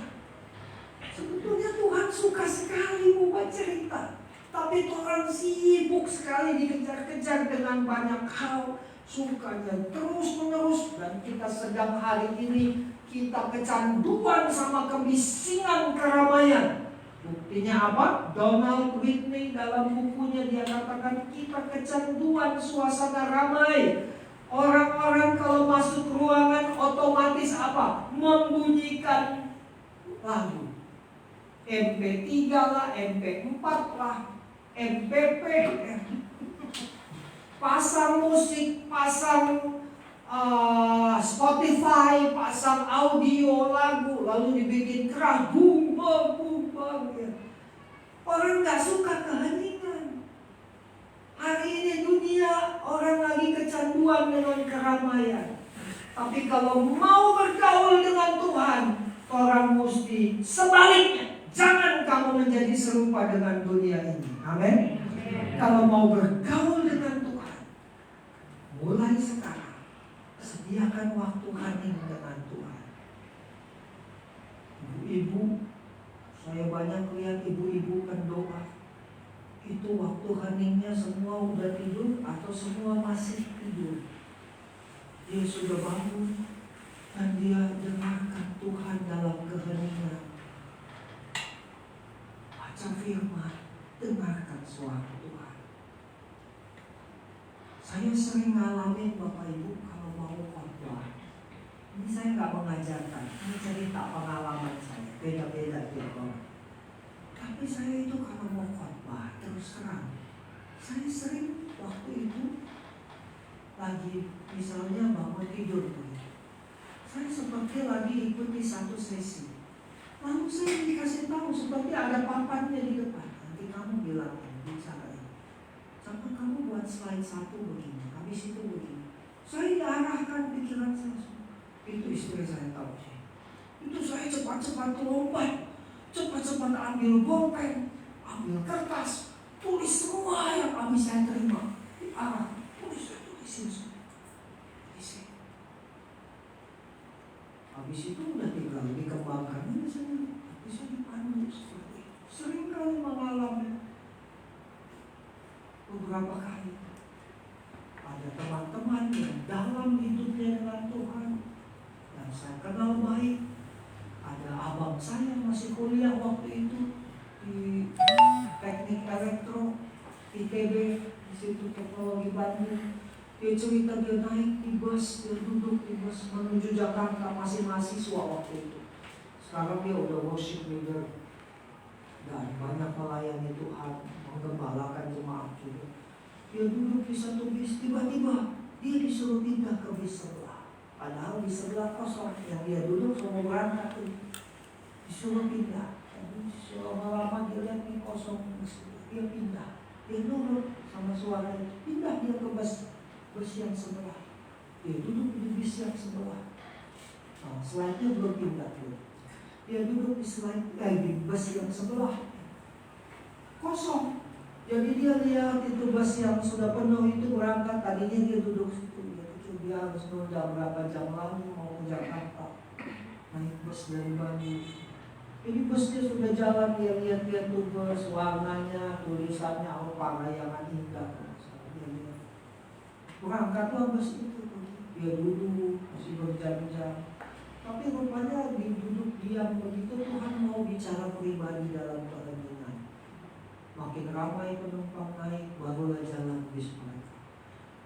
Sebetulnya Tuhan suka sekali mau bercerita, tapi orang sibuk sekali dikejar-kejar dengan banyak hal, sukanya terus-menerus. Dan kita sedang hari ini, kita kecanduan sama kebisingan keramaian. Buktinya apa? Donald Whitney dalam bukunya dia katakan kita kecanduan suasana ramai. Orang-orang kalau masuk ruangan otomatis apa? Membunyikan lagu. MP3 lah, MP4 lah, MPP. Pasang musik, pasang Spotify, pasang audio lagu, lalu dibikin keras, boom bang, ya. Orang nggak suka keheningan. Hari ini dunia orang lagi kecanduan dengan keramaian. Tapi kalau mau bergaul dengan Tuhan, orang mesti sebaliknya. Jangan kamu menjadi serupa dengan dunia ini. Amin. Kalau mau bergaul dengan Tuhan, mulai sekarang sediakan waktu hening dengan Tuhan. Ibu-ibu, saya banyak lihat ibu-ibu berdoa. Itu waktu heningnya semua udah tidur atau semua masih tidur. Dia sudah bangun dan dia dengarkan Tuhan dalam keheningan. Baca firman, dengarkan suara Tuhan. Saya sering ngalamin Bapak Ibu kalau mau khotbah. Ini saya nggak mengajarkan, ini cerita pengalaman saya, beda-beda tiap orang. Tapi saya itu kalau mau khotbah terus terang, saya sering waktu itu lagi misalnya bangun tidur, saya seperti lagi ikuti satu sesi. Lalu saya dikasih tahu seperti ada papannya di depan. Nanti kamu bilang bicara ini. Sama kamu buat slide 1 begini, habis itu begini. Saya diarahkan pikiran saya semua. Itu istri saya tahu sih. Itu saya cepat-cepat lompat, cepat-cepat ambil bolpen, ambil kertas, tulis semua yang habis saya terima. Diarah, tulisin semua. Habis itu udah tinggal dikembangkan misalnya, bisa dipandu seperti itu. Sering kali mengalami beberapa kali. Ada teman-teman yang dalam hidupnya dengan Tuhan yang saya kenal baik. Ada abang saya masih kuliah waktu itu di teknik elektro ITB, Institut Teknologi Bandung. Dia cerita dia naik di bus, dia duduk di bus menuju Jakarta, masih mahasiswa waktu itu. Sekarang dia udah worship leader dan banyak melayani Tuhan, menggembalakan jemaat juga. Dia duduk di satu bis, tiba-tiba dia disuruh pindah ke bis sebelah. Padahal di sebelah kosong yang dia duduk semua berangkat itu. Disuruh pindah. Lama-lama dia lihat ini kosong, dia pindah. Dia nurut sama suara itu, pindah dia ke bus yang sebelah. Dia duduk di bis yang sebelah. Nah, slide-nya belum pindah dulu. Dia duduk di bus yang sebelah. Kosong. Jadi dia lihat itu bus yang sudah penuh itu berangkat. Tadinya dia duduk situ. Dia harus nunda berapa jam lagi mau ke Jakarta. Naik bus dari Bandung. Jadi busnya sudah jalan, dia lihat-lihat tuh bus, warnanya, tulisannya, parayangan indah. Berangkatlah bus itu, dia duduk, masih berjam-jam. Tapi rupanya duduk diam begitu, Tuhan mau bicara pribadi dalam perenungan. Makin ramai penumpang naik, barulah jalan bis mereka.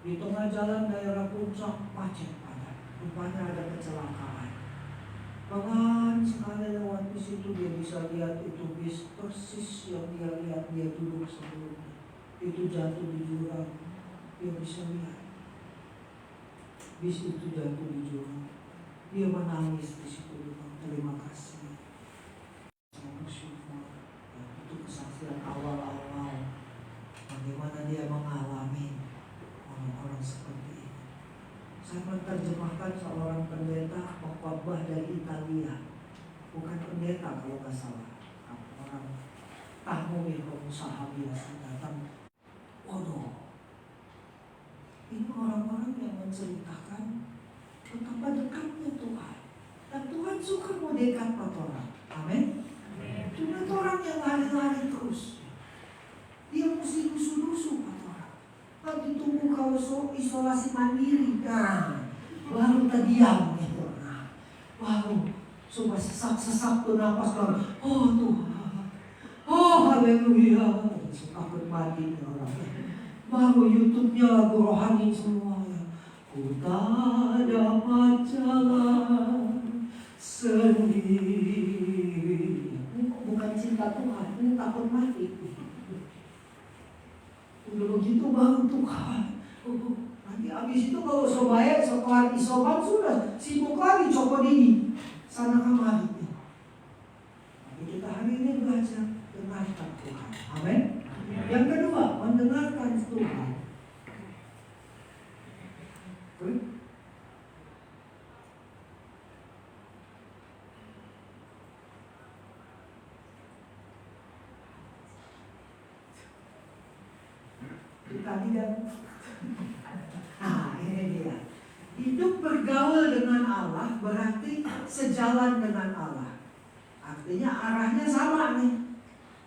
Di tengah jalan daerah puncak macet padat. Rupanya ada kecelakaan. Pelan sekali lewat bis itu dia bisa lihat itu bis persis yang dia lihat dia duduk sebelumnya. Itu jatuh di jurang. Dia bisa lihat bis itu jatuh di jurang. Dia menangis di situ. Terima kasih. Saya bersyukur. Itu kesaksian awal-awal bagaimana dia mengalami orang-orang seperti ini. Saya menerjemahkan seorang pendeta pengkhotbah dari Italia. Bukan pendeta kalau nggak salah. Orang tamu yang pengusaha biasa datang. Waduh, ini orang-orang yang menceritakan betapa dekatnya Tuhan. Dan Tuhan suka mau dekat pada orang. Amin. Cuma orang yang lari-lari terus. Dia mesti dusu-dusu pada orang. Nanti tunggu kalau isolasi mandiri. Nah, baru terdiam gitu. Nah, baru coba sesak-sesak tuh nafas baru. Oh Tuhan. Oh haleluya. Takut mati orang. Baru YouTube-nya lagu rohani semuanya. Ku tak dapat jalan sendiri. Ini bukan cinta Tuhan, ini takut mati. Udah begitu baru Tuhan. Nanti habis itu kalau sobaya setelah isoman sudah sibuk lagi copot ini sana kemari. Tapi kita hari ini belajar dengarkan Tuhan. Amin. Yang kedua, mendengarkan Tuhan. Tadi dan ini dia. Hidup bergaul dengan Allah berarti sejalan dengan Allah. Artinya arahnya sama nih.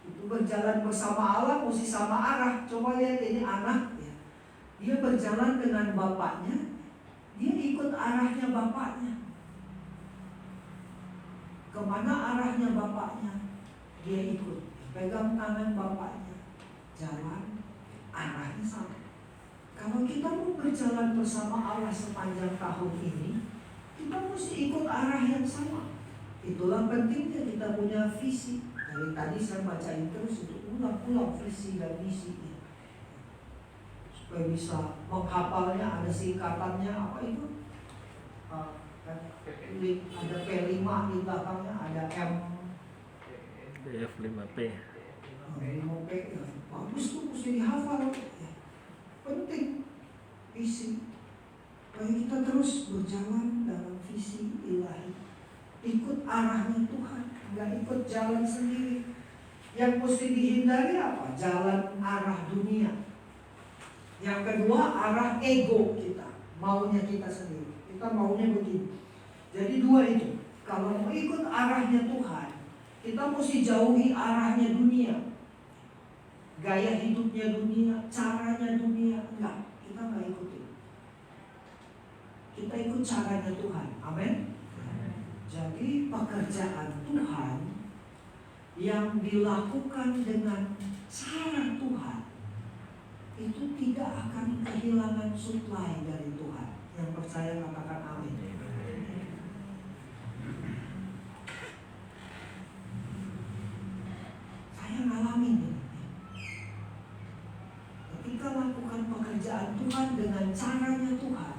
Itu berjalan bersama Allah mesti sama arah. Coba lihat ini anak ya. Dia berjalan dengan bapaknya. Dia ikut arahnya bapaknya. Kemana arahnya bapaknya? Dia ikut. Pegang tangan bapaknya. Jalan. Arahnya sama. Kalau kita mau berjalan bersama Allah sepanjang tahun ini, kita mesti ikut arah yang sama. Itulah pentingnya kita punya visi. Dari tadi saya bacain terus itu ulang-ulang visi dan misinya. Supaya bisa menghafalnya, ada singkatannya apa itu? Ada P5 di belakangnya, ada M. DF5P. 5P ya. Bagus tuh mesti dihafal ya. Penting visi supaya kita terus berjalan dalam visi ilahi, ikut arahnya Tuhan, nggak ikut jalan sendiri. Yang mesti dihindari apa? Jalan arah dunia. Yang kedua arah ego kita, maunya kita sendiri. Kita maunya begini. Jadi dua itu. Kalau mau ikut arahnya Tuhan, kita mesti jauhi arahnya dunia. Gaya hidupnya dunia, caranya dunia, enggak, kita enggak ikutin. Kita ikut caranya Tuhan, amin. Jadi pekerjaan Tuhan yang dilakukan dengan cara Tuhan itu tidak akan kehilangan supply dari Tuhan. Yang percaya katakan amin. Saya ngalamin ini. Kita lakukan pekerjaan Tuhan dengan caranya Tuhan,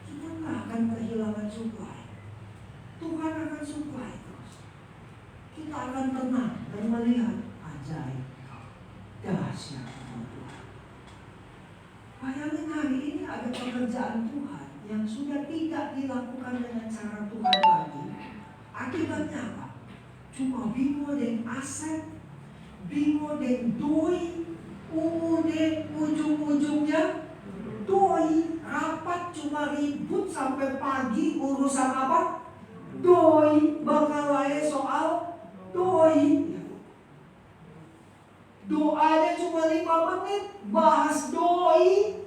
kita nggak akan kehilangan supply. Tuhan akan supply terus. Kita akan tenang dan melihat ajaib, dahsyat Tuhan. Bayangin hari ini ada pekerjaan Tuhan yang sudah tidak dilakukan dengan cara Tuhan lagi. Akibatnya apa? Cuma bingung dan aset, bingung dan doi. Ujung-ujungnya doi, rapat cuma ribut sampai pagi urusan apa? Doi, bakal lain soal doi. Doanya cuma 5 menit, bahas doi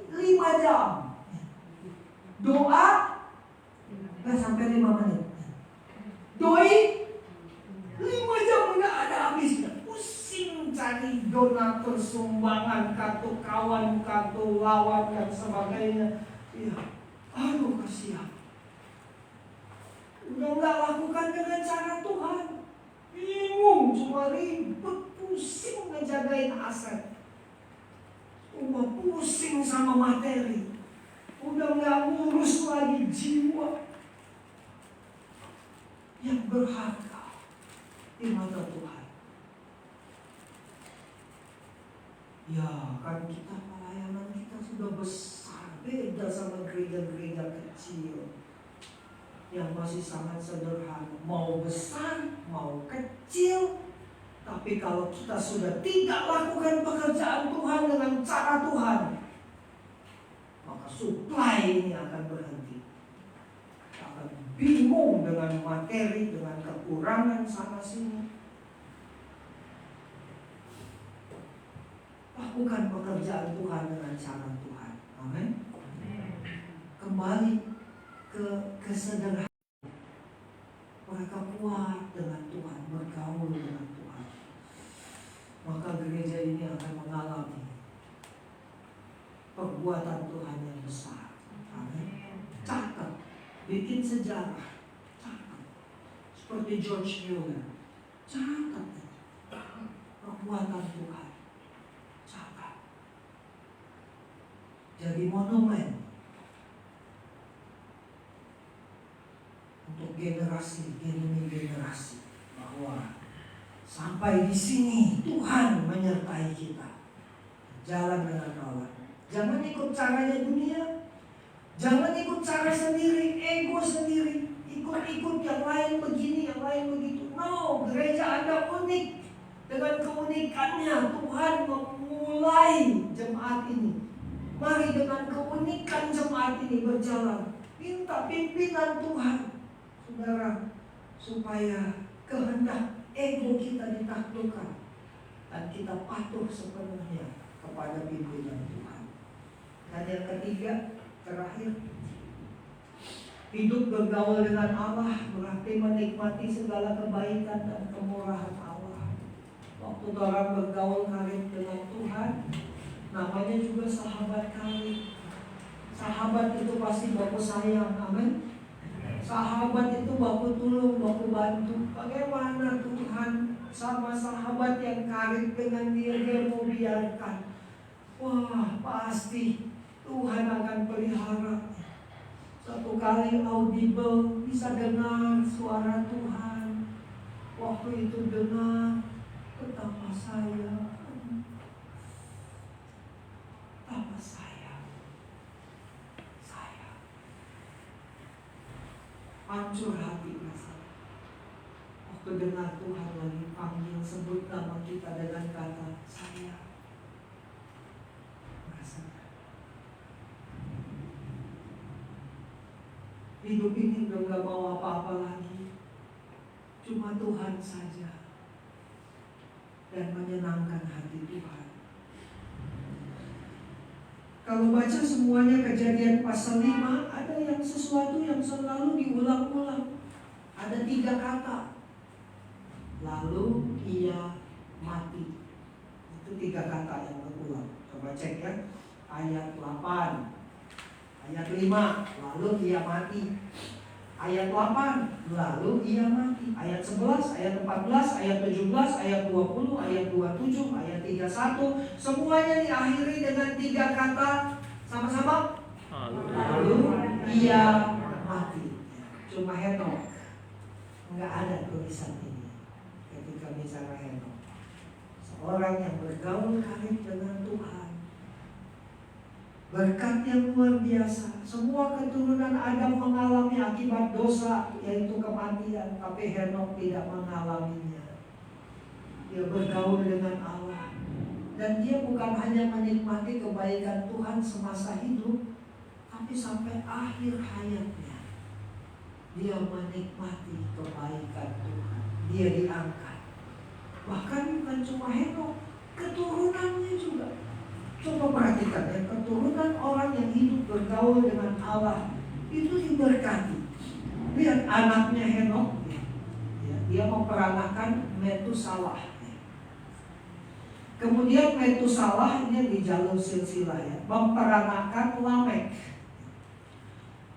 5 jam. Doa nggak sampai 5 menit. Doi 5 jam nggak ada habisnya. Pusing pusing cari donatur, sumbangan, kartu kawan, kartu lawan dan sebagainya. Ya, aduh kasihan. Udah nggak lakukan dengan cara Tuhan. Bingung, cuma ribet, pusing ngejagain aset. Cuma pusing sama materi. Udah nggak ngurus lagi jiwa yang berharga di mata Tuhan. Ya kan kita pelayanan kita sudah besar, beda sama gereja-gereja kecil yang masih sangat sederhana. Mau besar, mau kecil, tapi kalau kita sudah tidak lakukan pekerjaan Tuhan dengan cara Tuhan, maka supply ini akan berhenti. Akan bingung dengan materi, dengan kekurangan sana sini. Lakukan pekerjaan Tuhan dengan cara Tuhan. Amin. Kembali ke kesederhanaan. Mereka kuat dengan Tuhan, bergaul dengan Tuhan. Maka gereja ini akan mengalami perbuatan Tuhan yang besar. Amin. Catat, bikin sejarah. Catat. Seperti George Mueller. Catat perbuatan Tuhan. Catat. Jadi monumen untuk generasi demi generasi bahwa sampai di sini Tuhan menyertai kita. Jalan dengan Allah. Jangan ikut caranya dunia. Jangan ikut cara sendiri, ego sendiri. Ikut-ikut yang lain begini, yang lain begitu. No, gereja Anda unik. Dengan keunikannya Tuhan memulai jemaat ini. Mari dengan keunikan jemaat ini berjalan. Minta pimpinan Tuhan, saudara, supaya kehendak ego kita ditaklukkan dan kita patuh sepenuhnya kepada pimpinan Tuhan. Dan yang ketiga, terakhir, hidup bergaul dengan Allah berarti menikmati segala kebaikan dan kemurahan Allah. Waktu orang bergaul karib dengan Tuhan, namanya juga sahabat karib. Sahabat itu pasti baku sayang, amin. Sahabat itu baku tulung, baku bantu. Bagaimana Tuhan sama sahabat yang karib dengan dia mau biarkan? Wah, pasti Tuhan akan pelihara. Satu kali audible bisa dengar suara Tuhan. Waktu itu dengar, betapa sayang. Betapa sayang. Sayang. Hancur hati rasanya. Waktu dengar Tuhan lagi panggil, sebut nama kita dengan kata sayang. Hidup ini udah gak mau apa-apa lagi, cuma Tuhan saja dan menyenangkan hati Tuhan. Kalau baca semuanya Kejadian pasal 5, ada yang sesuatu yang selalu diulang-ulang. Ada 3 kata. Lalu ia mati. Itu 3 kata yang berulang. Coba cek ya. Ayat 8. Ayat 5, lalu ia mati. Ayat 8, lalu ia mati. Ayat 11, ayat 14, ayat 17, ayat 20, ayat 27, ayat 31. Semuanya diakhiri dengan 3 kata sama-sama. Lalu ia mati. Cuma Henok nggak ada tulisan ini ketika bicara Henok. Seorang yang bergaul karib dengan Tuhan, berkat yang luar biasa. Semua keturunan Adam mengalami akibat dosa, yaitu kematian, tapi Henok tidak mengalaminya. Dia bergaul dengan Allah, dan dia bukan hanya menikmati kebaikan Tuhan semasa hidup, tapi sampai akhir hayatnya dia menikmati kebaikan Tuhan. Dia diangkat. Bahkan bukan cuma Henok, keturunannya juga. Coba perhatikan ya, keturunan orang yang hidup bergaul dengan Allah itu diberkati. Lihat anaknya Henok, ya, dia memperanakkan Metusalah. Kemudian Metusalah, ini di jalur silsilah ya, memperanakan Lamek.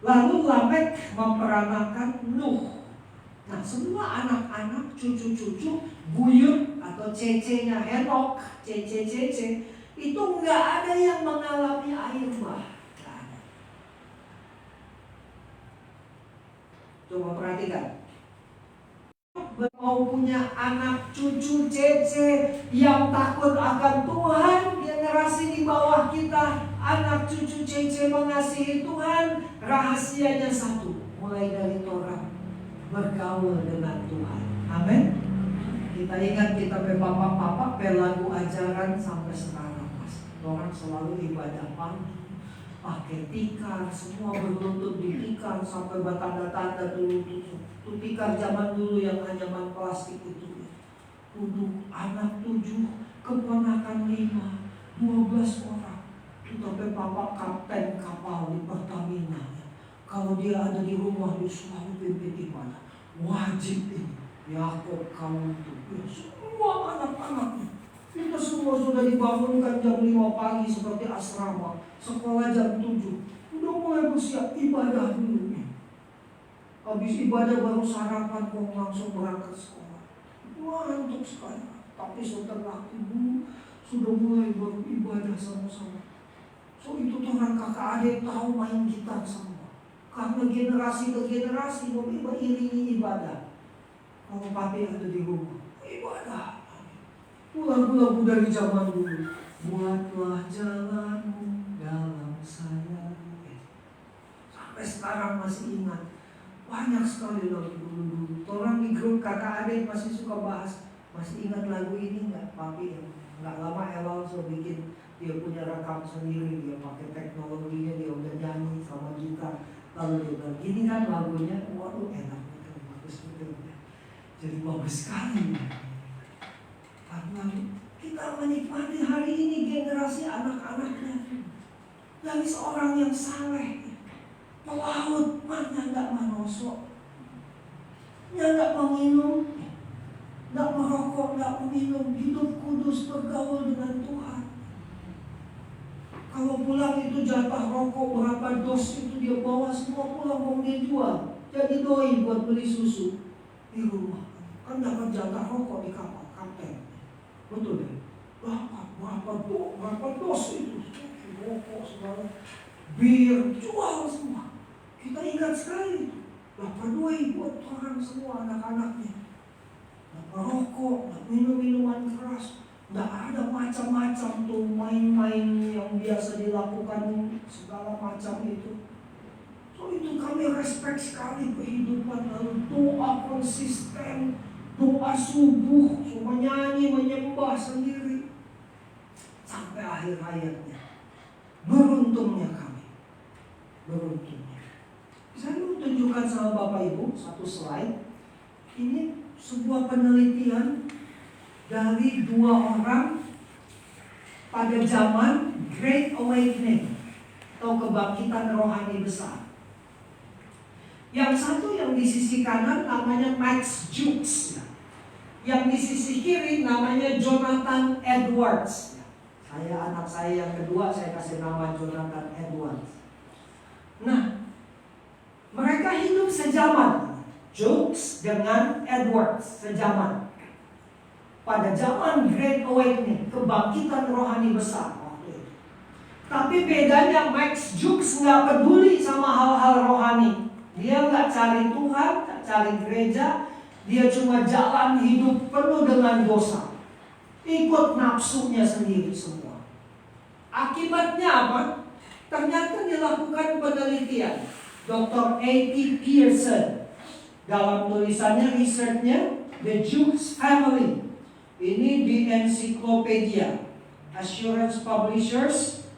Lalu Lamek memperanakan Nuh. Nah, semua anak-anak, cucu-cucu, buyut atau cece-nya Henok, cece-cece, itu nggak ada yang mengalami air bah. Nggak ada. Coba perhatikan. Mau punya anak, cucu, cece yang takut akan Tuhan, generasi di bawah kita, anak, cucu, cece mengasihi Tuhan, rahasianya satu, mulai dari Torah, bergaul dengan Tuhan. Amin. Kita ingat kita bapak-bapak lagu ajaran sampai sekarang, Mas. Orang selalu ibadah pagi, pakai tikar, semua berlutut di tikar sampai bertanda-tanda dulu. Itu tikar zaman dulu yang hanya plastik itu. Duduk anak 7, keponakan 5, 12 orang. Itu sampai bapak kapten kapal di Pertamina. Kalau dia ada di rumah dia selalu pimpin ibadah. Wajib ini. Yakob kaum itu. Semua anak-anaknya. Kita semua sudah dibangunkan jam 5 pagi seperti asrama. Sekolah jam 7. Udah mulai bersiap ibadah dulu. Habis ibadah baru sarapan kok langsung berangkat sekolah. Wah, ngantuk sekali. Tapi setelah ibu sudah mulai beribadah sama-sama. So itu tuh orang kakak adik tahu main gitar semua. Karena generasi ke generasi mau iringi ibadah. Kalau papi ada di rumah, ibadah. Lagu-lagu dari zaman dulu. Buatlah jalanmu dalam saya. Sampai sekarang masih ingat. Banyak sekali lagu dulu. Orang di grup kakak adik masih suka bahas. Masih ingat lagu ini nggak? Papi yang nggak lama Elal so bikin dia punya rekam sendiri. Dia pakai teknologinya, dia udah nyanyi sama gitar. Lalu dia bilang gini kan lagunya, waduh enak betul, bagus betul. Jadi bagus sekali. Karena kita menikmati hari ini generasi anak-anaknya dari seorang yang saleh. Pelaut, mana nggak menosok, nggak menginum, nggak merokok, nggak meminum, hidup kudus bergaul dengan Tuhan. Kalau pulang itu jatah rokok berapa dos itu dia bawa semua pulang mau dia jual, jadi doi buat beli susu di rumah. Kan dapat jatah rokok di kapal kapten, betul deh. Berapa dos itu, rokok segala, bir jual semua. Kita ingat sekali itu. Dapat duit buat orang semua anak-anaknya. Dapat rokok, dapat minum-minuman keras. Nggak ada macam-macam tuh main-main yang biasa dilakukan segala macam itu. So itu kami respect sekali kehidupan lalu doa konsisten, doa subuh, so menyanyi, menyembah sendiri sampai akhir hayatnya. Beruntungnya kami, beruntungnya. Saya mau tunjukkan sama Bapak Ibu satu slide. Ini sebuah penelitian dari 2 orang pada zaman Great Awakening atau kebangkitan rohani besar. Yang satu yang di sisi kanan namanya Max Jukes, yang di sisi kiri namanya Jonathan Edwards. Anak saya yang kedua saya kasih nama Jonathan Edwards. Nah, mereka hidup sejaman, Jukes dengan Edwards sejaman. Pada zaman Great Awakening, kebangkitan rohani besar waktu itu. Tapi bedanya Max Jukes nggak peduli sama hal-hal rohani. Dia nggak cari Tuhan, nggak cari gereja. Dia cuma jalan hidup penuh dengan dosa. Ikut nafsunya sendiri semua. Akibatnya apa? Ternyata dilakukan penelitian. Dr. A.T. Pierson dalam tulisannya, researchnya The Jukes Family. Ini di Encyclopedia Assurance Publishers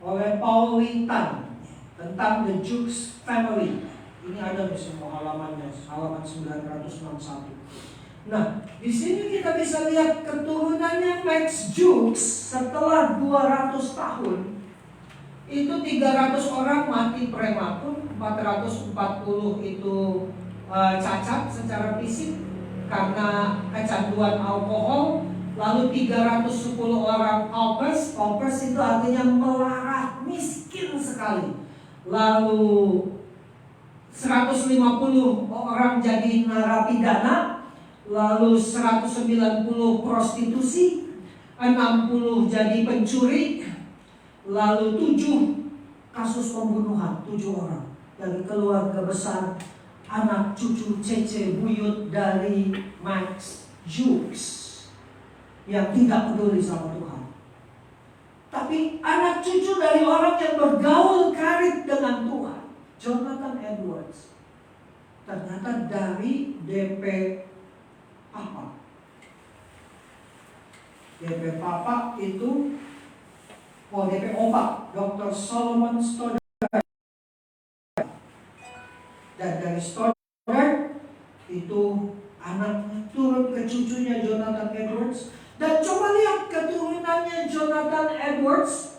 oleh Paul Lintan tentang The Jukes Family. Ini ada di semua halamannya, halaman 961. Nah, di sini kita bisa lihat keturunannya Max Jukes setelah 200 tahun. Itu 300 orang mati prematur, 440 itu cacat secara fisik karena kecanduan alkohol, Lalu 310 orang paupers. Paupers itu artinya melarat, miskin sekali. Lalu 150 orang jadi narapidana. Lalu 190 prostitusi, 60 jadi pencuri. Lalu 7 kasus pembunuhan, 7 orang dari keluarga besar, anak cucu cece buyut dari Max Jukes yang tidak peduli sama Tuhan. Tapi anak cucu dari orang yang bergaul karib dengan Tuhan, Jonathan Edwards, ternyata dari DP Papa. DP Papa itu DP Opa, Dr. Solomon Stoddard. Dan dari Stoddard itu anaknya turun ke cucunya Jonathan Edwards. Dan coba lihat keturunannya Jonathan Edwards.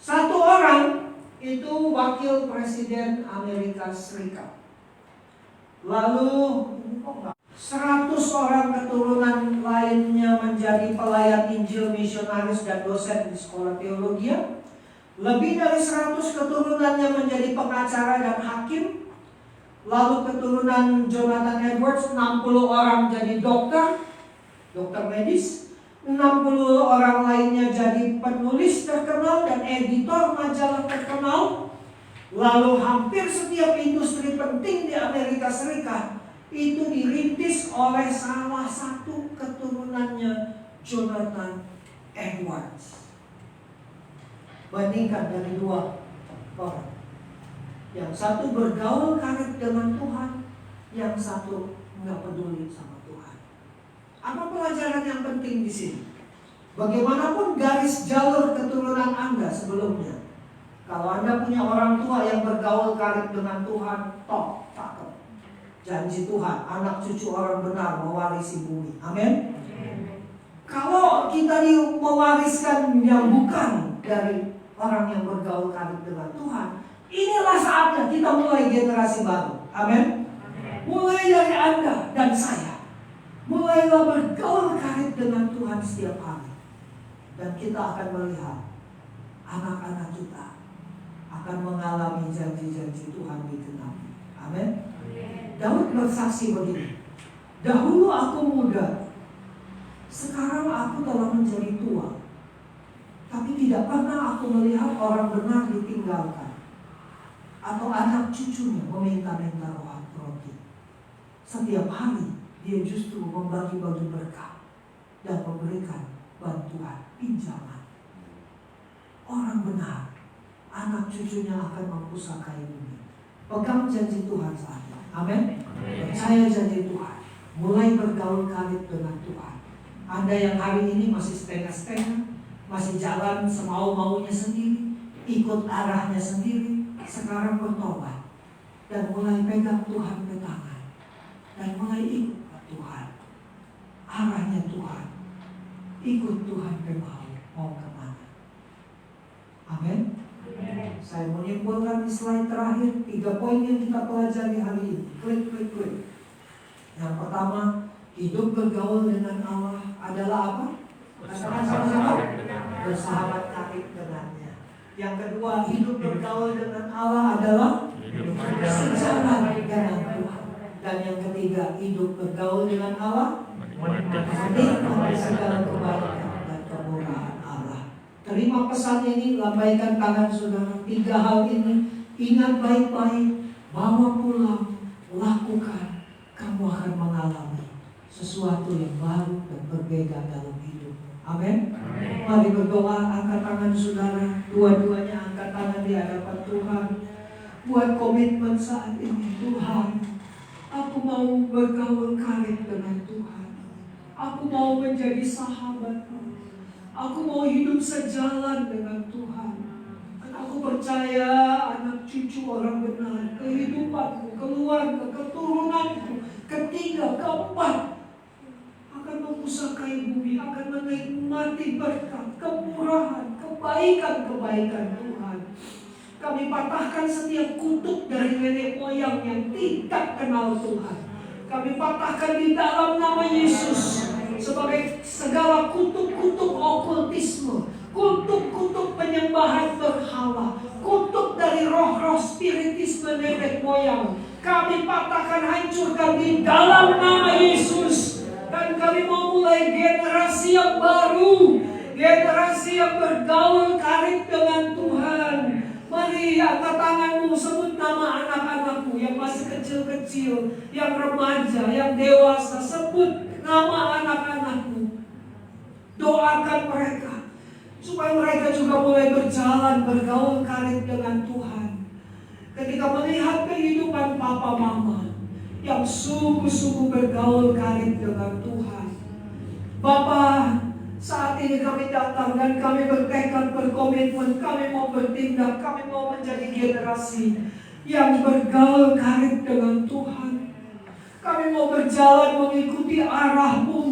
Satu orang itu wakil presiden Amerika Serikat. Lalu 100 orang keturunan lainnya menjadi pelayan Injil, misionaris, dan dosen di sekolah teologi. Lebih dari 100 keturunannya menjadi pengacara dan hakim. Lalu keturunan Jonathan Edwards 60 orang jadi dokter medis. 60 orang lainnya jadi penulis terkenal dan editor majalah terkenal. Lalu hampir setiap industri penting di Amerika Serikat itu dirintis oleh salah satu keturunannya Jonathan Edwards. Bandingkan dari 2 orang. Yang satu bergaul karib dengan Tuhan, yang satu nggak peduli sama Tuhan. Apa pelajaran yang penting di sini? Bagaimanapun garis jalur keturunan Anda sebelumnya, kalau Anda punya orang tua yang bergaul karib dengan Tuhan, cakep. Janji Tuhan, anak cucu orang benar mewarisi bumi. Amin. Kalau kita mewariskan yang bukan dari orang yang bergaul karib dengan Tuhan, inilah saatnya kita mulai generasi baru. Amin. Mulai dari Anda dan saya. Mulailah bergaul karib dengan Tuhan setiap hari. Dan kita akan melihat anak-anak kita akan mengalami janji-janji Tuhan digenapi. Amin. Daud bersaksi begini. Dahulu aku muda, sekarang aku telah menjadi tua. Tapi tidak pernah aku melihat orang benar ditinggalkan, atau anak cucunya meminta-minta roti. Setiap hari dia justru membagi-bagi berkah dan memberikan bantuan pinjaman. Orang benar, anak cucunya akan mempusakai bumi. Pegang janji Tuhan saat ini. Amin. Percaya janji Tuhan. Mulai bergaul karib dengan Tuhan. Anda yang hari ini masih setengah-setengah, masih jalan semau-maunya sendiri, ikut arahnya sendiri, sekarang bertobat dan mulai pegang Tuhan ke tangan dan mulai ikut Tuhan, arahnya Tuhan, ikut Tuhan ke mau kemana. Amin. Saya menyimpulkan di slide terakhir 3 poin yang kita pelajari hari ini. Klik. Yang pertama, hidup bergaul dengan Allah adalah apa? Katakan sama-sama, bersahabat karib dengannya. Yang kedua, hidup bergaul dengan Allah adalah sejalan dengan Tuhan. Dan yang ketiga, hidup bergaul dengan Allah menikmati segala kebaikan dan kemurahan Allah. Terima pesan ini, lambaikan tangan saudara. 3 hal ini, ingat baik-baik, bawa pulang, lakukan. Kamu akan mengalami sesuatu yang baru dan berbeda dalam hidup. Amin. Mari berdoa, angkat tangan saudara. Dua-duanya angkat tangan di hadapan Tuhan. Buat komitmen saat ini. Tuhan, aku mau bergaul karib dengan Tuhan. Aku mau menjadi sahabat-Mu. Aku mau hidup sejalan dengan Tuhan. Dan aku percaya anak cucu orang benar, kehidupanku, keluarga, keturunanku, ketiga, keempat akan mempusakai bumi, akan menikmati berkat, kemurahan, kebaikan-kebaikan Tuhan. Kami patahkan setiap kutuk dari nenek moyang yang tidak kenal Tuhan. Kami patahkan di dalam nama Yesus. sebagai segala kutuk-kutuk okultisme, kutuk-kutuk penyembahan berhala, kutuk dari roh-roh spiritisme nenek moyang, kami patahkan, hancurkan di dalam nama Yesus. Dan kami mau mulai generasi yang baru, generasi yang bergaul karib dengan Tuhan. Mari angkat tanganmu, sebut nama anak-anakmu yang masih kecil-kecil, yang remaja, yang dewasa. Sebut nama anak-anakmu. Doakan mereka supaya mereka juga mulai berjalan, bergaul karib dengan Tuhan. Ketika melihat kehidupan papa mama yang sungguh-sungguh bergaul karib dengan Tuhan. Bapa, saat ini kami datang dan kami bertekad, berkomitmen, kami mau bertindak, kami mau menjadi generasi yang bergaul karib dengan Tuhan. Kami mau berjalan mengikuti arah-Mu.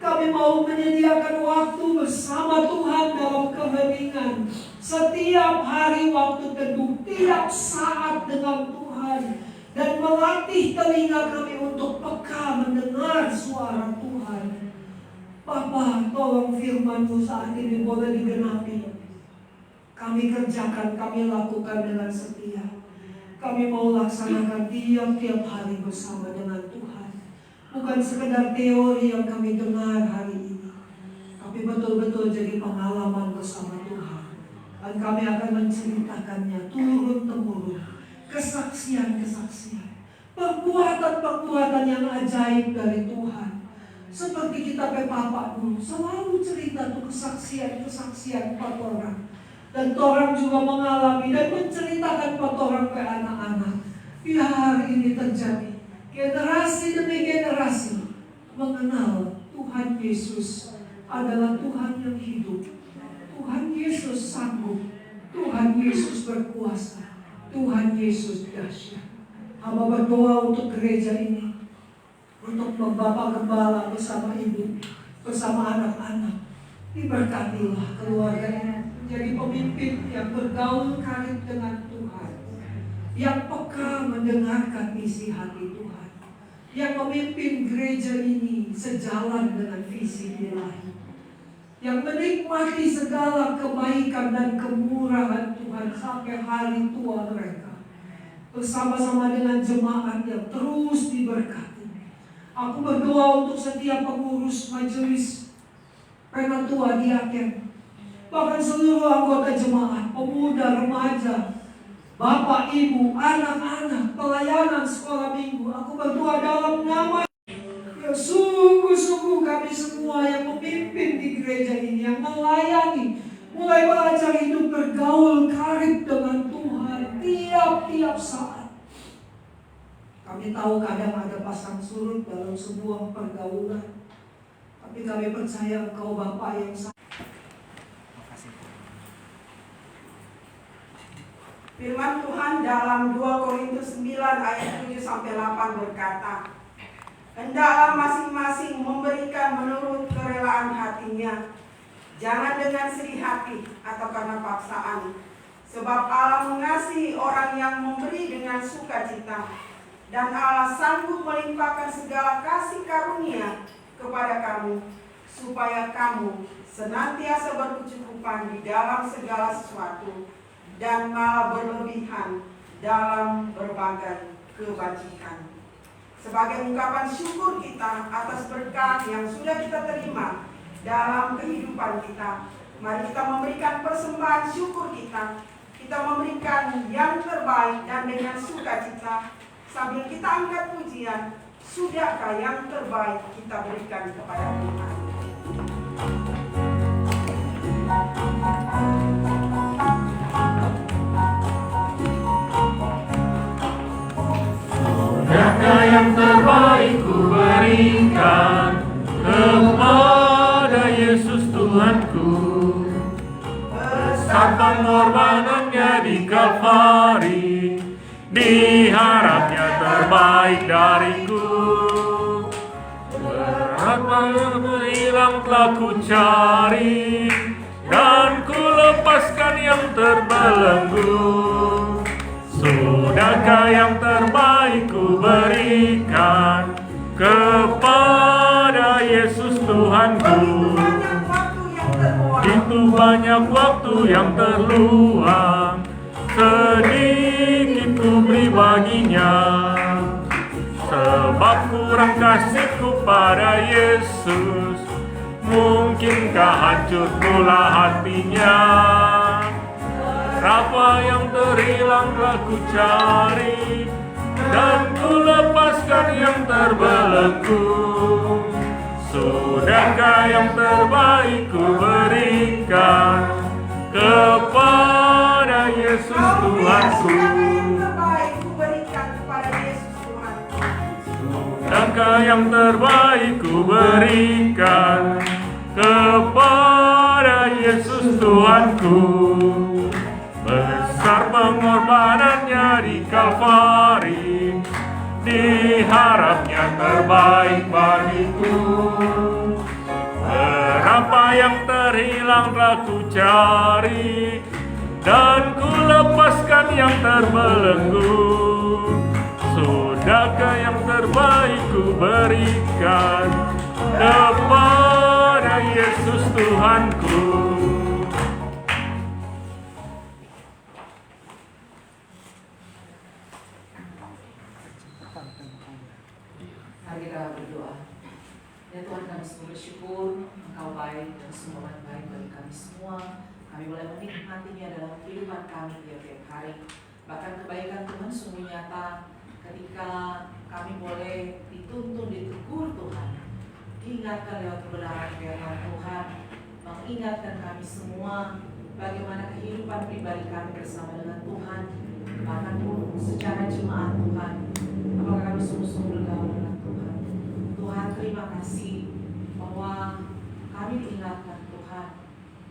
Kami mau menyediakan waktu bersama Tuhan dalam keheningan. Setiap hari waktu teduh, tiap saat dengan Tuhan. Dan melatih telinga kami untuk peka mendengar suara Tuhan. Bapa, tolong firman-Mu saat ini boleh digenapi. Kami kerjakan, kami lakukan dengan setia. Kami mau laksanakan tiap-tiap hari bersama dengan Tuhan. Bukan sekedar teori yang kami dengar hari ini, tapi betul-betul jadi pengalaman bersama Tuhan. Dan kami akan menceritakannya turun-temurun. Kesaksian-kesaksian, perbuatan-perbuatan yang ajaib dari Tuhan. Seperti kita ke Papa dulu, selalu cerita tuh kesaksian-kesaksian empat orang. Dan orang juga mengalami dan menceritakan empat orang ke anak-anak. Biar ini terjadi, generasi demi generasi mengenal Tuhan Yesus adalah Tuhan yang hidup. Tuhan Yesus sanggup, Tuhan Yesus berkuasa, Tuhan Yesus dahsyat. Hamba berdoa untuk gereja ini, untuk Bapak Gembala bersama Ibu, bersama anak-anak. Diberkatilah keluarga ini menjadi pemimpin yang bergaul karib dengan Tuhan, yang peka mendengarkan isi hati Tuhan, yang memimpin gereja ini sejalan dengan visi Ilahi, yang menikmati segala kebaikan dan kemurahan Tuhan sampai hari tua mereka, bersama-sama dengan jemaat yang terus diberkati. Aku berdoa untuk setiap pengurus majelis penatua diaken, bahkan seluruh anggota jemaat, pemuda, remaja, bapak, ibu, anak-anak, pelayanan sekolah minggu. Aku berdoa dalam nama yang sungguh-sungguh kami semua yang memimpin di gereja ini, yang melayani, mulai belajar hidup bergaul karib dengan Tuhan tiap-tiap saat. Kami tahu kadang ada pasang surut dalam sebuah pergaulan, tapi kami percaya Engkau Bapa yang Firman Tuhan dalam 2 Korintus 9 ayat 7-8 berkata, hendaklah masing-masing memberikan menurut kerelaan hatinya, jangan dengan sedih hati atau karena paksaan, sebab Allah mengasihi orang yang memberi dengan sukacita. Dan Allah sanggup melimpahkan segala kasih karunia kepada kamu, supaya kamu senantiasa berkecukupan di dalam segala sesuatu, dan malah berlebihan dalam berbagai kebajikan. Sebagai ungkapan syukur kita atas berkat yang sudah kita terima dalam kehidupan kita, mari kita memberikan persembahan syukur kita. Kita memberikan yang terbaik dan dengan sukacita, sambil kita angkat pujian, sudahkah yang terbaik kita berikan kepada Tuhan. Sudahkah yang terbaik ku berikan kepada Yesus Tuhanku, besar pengorbanannya di Kalvari, diharapnya terbaik dariku. Berat hilang telah ku cari, dan ku lepaskan yang terbelenggu. Sudahkah yang terbaik ku berikan kepada Yesus Tuhan? banyak waktu yang terluang, sedikit ku beri baginya. Sebab kurang kasihku pada Yesus, mungkinkah hancur pula hatinya? Berapa yang terhilang telah ku cari, dan ku lepaskan yang terbelenggu. Sudahkah yang terbaik ku berikan kepada Yesus Tuhanku? Sudahkah yang terbaik ku berikan kepada Yesus Tuhanku? Besar pengorbanannya di Kalvari, diharapnya terbaik bagiku. Berapa yang terhilang telah ku cari, dan ku lepaskan yang terbelenggu. Sudahkah yang terbaik ku berikan kepada Yesus Tuhanku? Mari kita berdoa. Ya Tuhan, kami semua bersyukur Engkau baik dan semua baik bagi kami semua. Kami boleh menikmatinya dalam kehidupan kami tiap-tiap hari. Bahkan kebaikan Tuhan sungguh nyata ketika kami boleh dituntun, ditegur Tuhan, diingatkan lewat kebenaran firman Tuhan, mengingatkan kami semua bagaimana kehidupan pribadi kami bersama dengan Tuhan, bahkan pun secara jemaat Tuhan, apakah kami sungguh-sungguh bergaul dengan Tuhan. Tuhan, terima kasih bahwa kami diingatkan Tuhan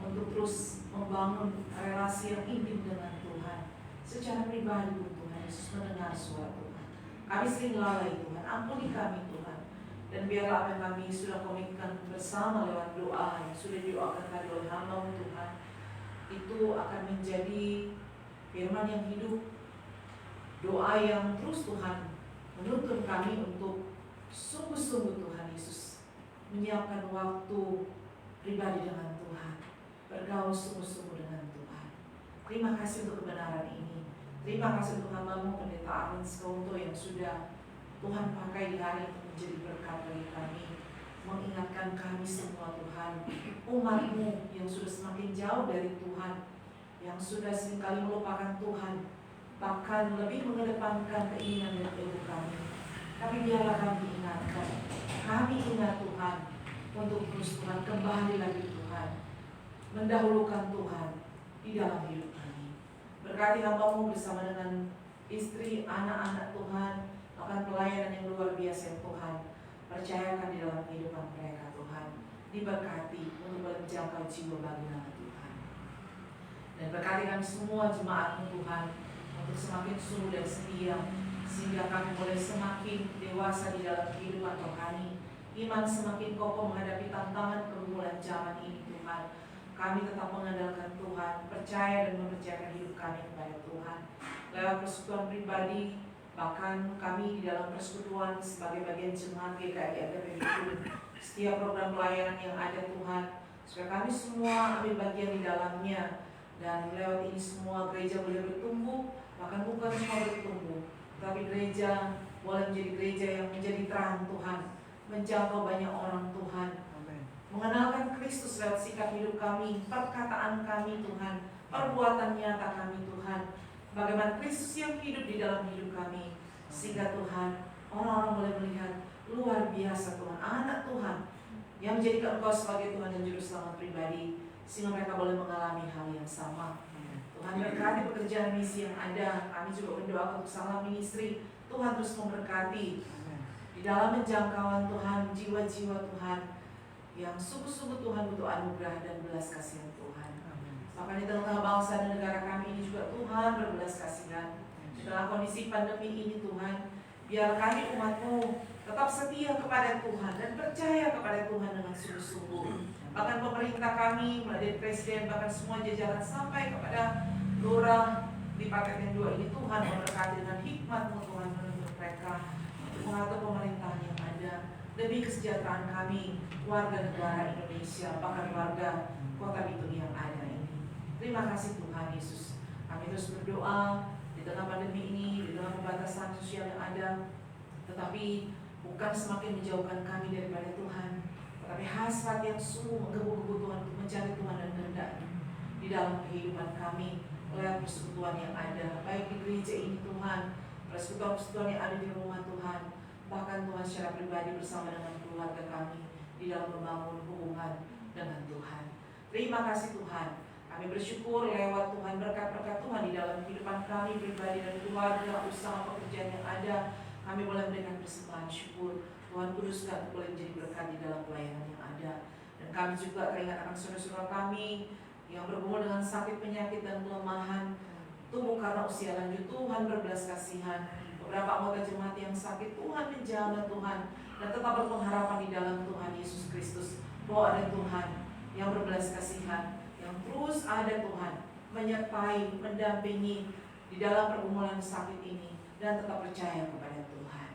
untuk terus membangun relasi yang intim dengan Tuhan. Secara pribadi pun Tuhan Yesus mendengar suara Tuhan. Kami sering lalai Tuhan, ampuni kami Tuhan. Dan biarlah apa yang kami sudah komitmen bersama lewat doa yang sudah didoakan tadi oleh hamba-Mu Tuhan, itu akan menjadi firman yang hidup, doa yang terus Tuhan menuntun kami untuk sungguh-sungguh Tuhan Yesus menyiapkan waktu pribadi dengan Tuhan, bergaul sungguh-sungguh dengan Tuhan. Terima kasih untuk kebenaran ini. Terima kasih untuk hamba-Mu Pendeta Armin Skounto yang sudah Tuhan pakai di hari ini menjadi berkat bagi kami, mengingatkan kami semua Tuhan, umat-Mu yang sudah semakin jauh dari Tuhan, yang sudah seringkali melupakan Tuhan, bahkan lebih mengedepankan keinginan dan ego kami. Tapi biarlah kami ingatkan, kami ingat Tuhan, untuk terus Tuhan kembali lagi Tuhan, mendahulukan Tuhan di dalam hidup kami. Berkati hamba-Mu bersama dengan istri, anak-anak Tuhan, akan pelayanan yang luar biasa yang Tuhan percayakan di dalam kehidupan mereka Tuhan. Diberkati untuk menjangkau jiwa bagi nama Tuhan. Dan berkati kami semua jemaat-Mu Tuhan, untuk semakin sungguh dan setia, sehingga kami boleh semakin dewasa di dalam kehidupan rohani, iman semakin kokoh menghadapi tantangan pergumulan zaman ini Tuhan. Kami tetap mengandalkan Tuhan, percaya dan mempercayakan hidup kami kepada Tuhan lewat persekutuan pribadi, bahkan kami di dalam persekutuan sebagai bagian jemaat GKI AGPB Pun, setiap program pelayanan yang ada Tuhan, supaya kami semua ambil bagian di dalamnya, dan lewat ini semua gereja boleh bertumbuh, bahkan bukan cuma bertumbuh, tapi gereja boleh menjadi gereja yang menjadi terang Tuhan, menjangkau banyak orang Tuhan, mengenalkan Kristus lewat sikap hidup kami, perkataan kami Tuhan, perbuatan nyata kami Tuhan, bagaimana Kristus yang hidup di dalam hidup kami, sehingga Tuhan, orang-orang boleh melihat luar biasa Tuhan, anak Tuhan yang menjadikan Engkau sebagai Tuhan dan Juru Selamat pribadi, sehingga mereka boleh mengalami hal yang sama. Tuhan berkati pekerjaan misi yang ada. Kami juga berdoa untuk Salam Ministry, Tuhan terus memberkati di dalam penjangkauan Tuhan, jiwa-jiwa Tuhan yang sungguh-sungguh Tuhan butuh anugerah dan belas kasihan Tuhan. Bahkan di tengah bangsa dan negara kami ini juga Tuhan berbelas kasihan. Di dalam kondisi pandemi ini Tuhan, biar kami umat-Mu tetap setia kepada Tuhan dan percaya kepada Tuhan dengan sungguh-sungguh. Bahkan pemerintah kami, mulai dari Presiden, bahkan semua jajaran sampai kepada Lurah di Paket yang 2 ini, Tuhan memberkati dengan hikmat-Mu Tuhan menuntun mereka untuk mengatur pemerintahan yang ada demi kesejahteraan kami, warga negara Indonesia, bahkan warga kota Bitung yang ada ini. Terima kasih Tuhan Yesus. Kami terus berdoa di tengah pandemi ini, di tengah pembatasan sosial yang ada, tetapi bukan semakin menjauhkan kami daripada Tuhan, tetapi hasrat yang sungguh menggebu-gebu Tuhan untuk mencari Tuhan dan kehendak-Nya di dalam kehidupan kami, lewat persekutuan yang ada, baik di gereja ini Tuhan, persekutuan yang ada di rumah Tuhan, bahkan Tuhan secara pribadi bersama dengan keluarga kami di dalam membangun hubungan dengan Tuhan. Terima kasih Tuhan. Kami bersyukur lewat Tuhan, berkat-berkat Tuhan di dalam kehidupan kami pribadi dan keluarga, usaha pekerjaan yang ada, kami boleh memberikan persembahan syukur. Tuhan kuduskan boleh menjadi berkat di dalam pelayanan yang ada. Dan kami juga teringat akan saudara-saudara kami yang bergumul dengan sakit, penyakit, dan kelemahan, tumbuh karena usia lanjut. Tuhan berbelas kasihan. Beberapa anggota jemaat yang sakit, Tuhan menjaga Tuhan, dan tetap berpengharapan di dalam Tuhan Yesus Kristus, bahwa ada Tuhan yang berbelas kasihan, yang terus ada Tuhan, menyertai, mendampingi di dalam pergumulan sakit ini, dan tetap percaya kepada Tuhan.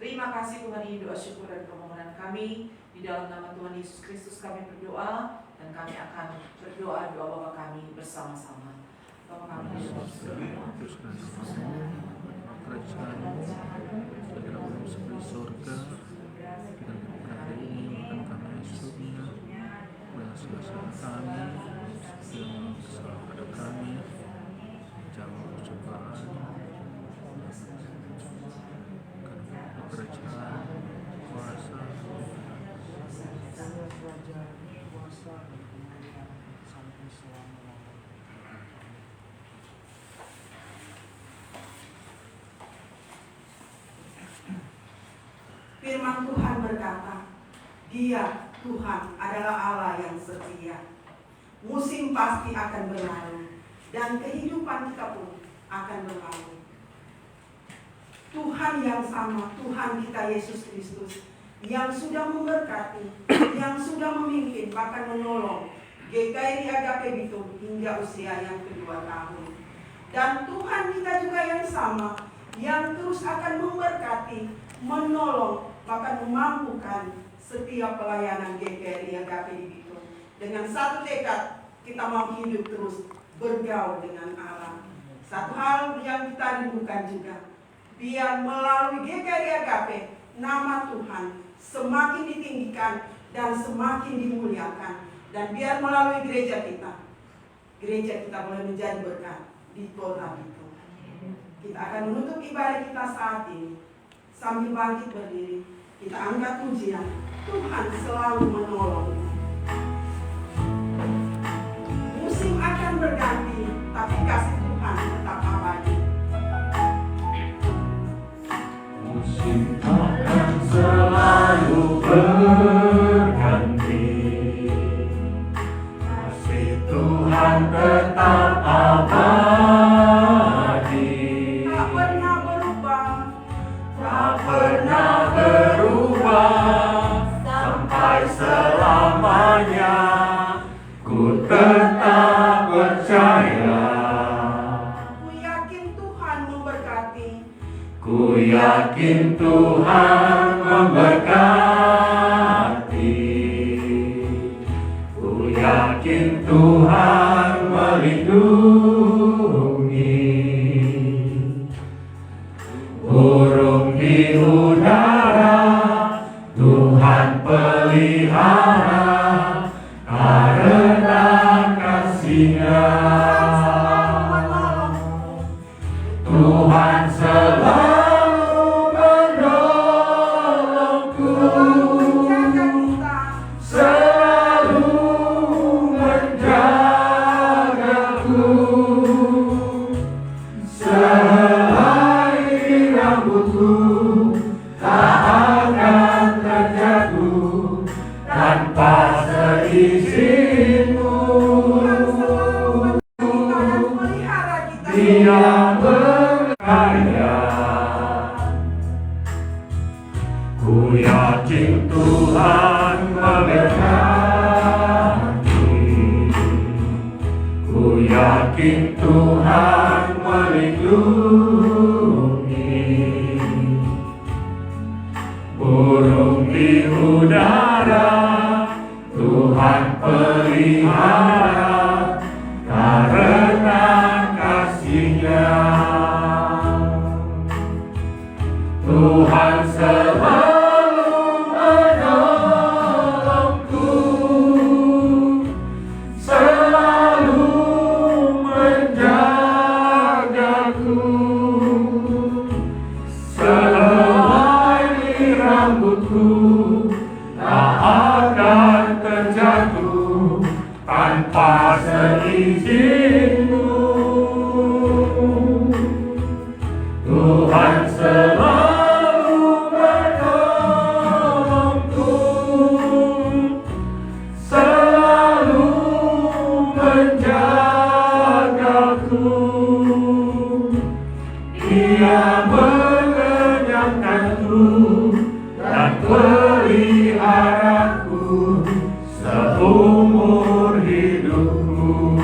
Terima kasih Tuhan, ini doa syukur dan permohonan kami. Di dalam nama Tuhan Yesus Kristus kami berdoa, dan kami akan berdoa doa Bapa kami bersama-sama. Bapa kami berdoa. Kerajaan segera belum seperti surga, kita hari ini makan kami esoknya, belaslah kami yang salah pada kami, jangan percobaan, karena kerajaan, kuasa, sampai selama-lamanya. Firman Tuhan berkata, Dia Tuhan adalah Allah yang setia. Musim pasti akan berlalu, dan kehidupan kita pun akan berlalu. Tuhan yang sama, Tuhan kita Yesus Kristus, yang sudah memberkati, yang sudah memimpin, bahkan menolong GKRI Agape Bitung hingga usia yang kedua tahun. Dan Tuhan kita juga yang sama, yang terus akan memberkati, menolong, bahkan memampukan setiap pelayanan GKRI Agape di Bitung. Dengan satu tekad, kita mau hidup terus bergaul dengan Allah. Satu hal yang kita rindukan juga, biar melalui GKRI Agape, nama Tuhan semakin ditinggikan dan semakin dimuliakan. Dan biar melalui gereja kita boleh menjadi berkat di kota Bitung. Kita akan menutup ibadah kita saat ini. Sambil bangkit berdiri, kita angkat pujian. Tuhan selalu menolong. Musim akan berganti, tapi kasih Tuhan tetap abadi. Musim akan selalu berganti, kasih Tuhan tetap abadi. Tak pernah berubah, Tak pernah berubah sampai selamanya. Ku tetap percaya. Ku yakin Tuhan memberkati. Ku yakin Tuhan memberkati. Ku yakin Tuhan melindungi. Burung di udara Tuhan pelihara karena kasih-Nya. Tuhan selalu menolongku, selalu menjagaku. Sehelai rambutku tak akan terjatuh tanpa seizin-Mu. Dia berkarya. Ku yakin Tuhan memberkati. Ku yakin Tuhan melindungi. Burung di udara Tuhan pelihara Dia mengenyangkanku dan peliharaku seumur hidupku.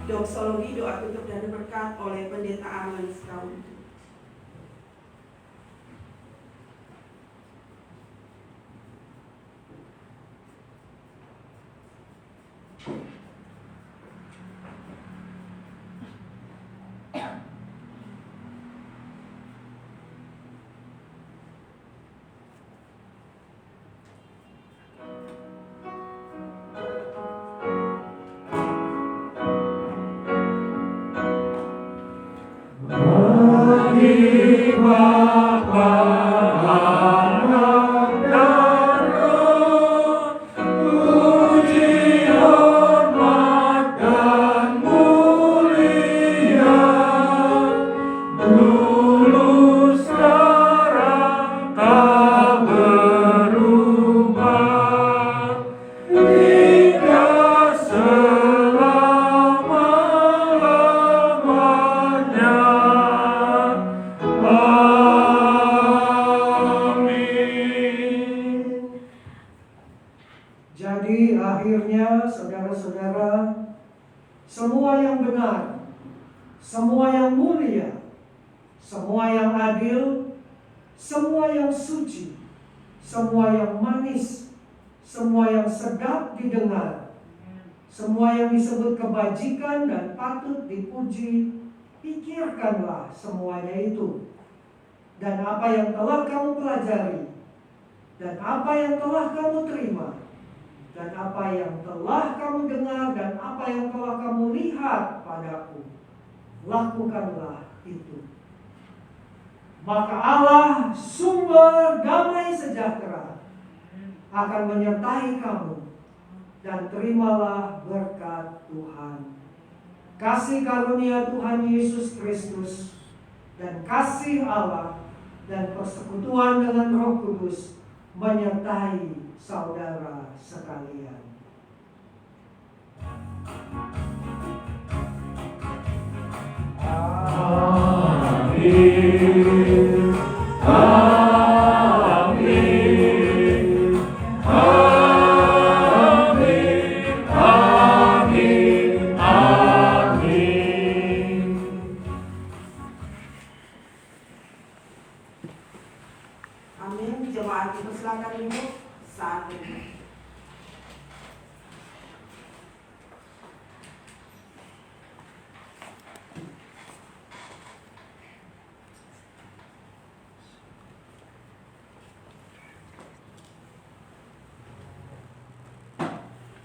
Doksologi, doa tutup dan berkat oleh Pendeta Arman Sekaun. Bagi Bapa, Anak, dan Roh, puji, hormat, dan mulia, dulu, sekarang, tak berubah, hingga selama-lamanya. Jadi akhirnya saudara-saudara, semua yang benar, semua yang mulia, semua yang adil, semua yang suci, semua yang manis, semua yang sedap didengar, semua yang disebut kebajikan dan patut dipuji, pikirkanlah semuanya itu. Dan apa yang telah kamu pelajari, dan apa yang telah kamu terima, dan apa yang telah kamu dengar, dan apa yang telah kamu lihat padaku, lakukanlah itu. Maka Allah, sumber damai sejahtera, akan menyertai kamu, dan terimalah berkat Tuhan. Kasih karunia Tuhan Yesus Kristus, dan kasih Allah, dan persekutuan dengan Roh Kudus menyertai saudara sekalian. Amin. Amin. Amin. Amin. Amin. Amin. Jemaat dipersilakan duduk saat ini.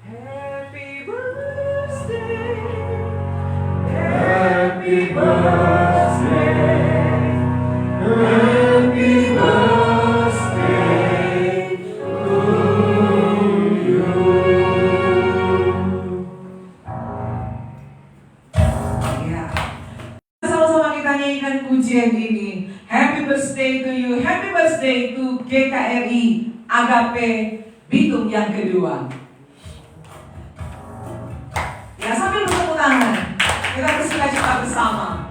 Happy birthday. Happy birthday. Happy birthday to you. Ya. Sama-sama kita nyanyikan pujian ini. Happy birthday to you. Happy birthday to GKRI Agape Bitung yang kedua. Ya, sambil bertepuk tangan, kita bersuka-cita bersama.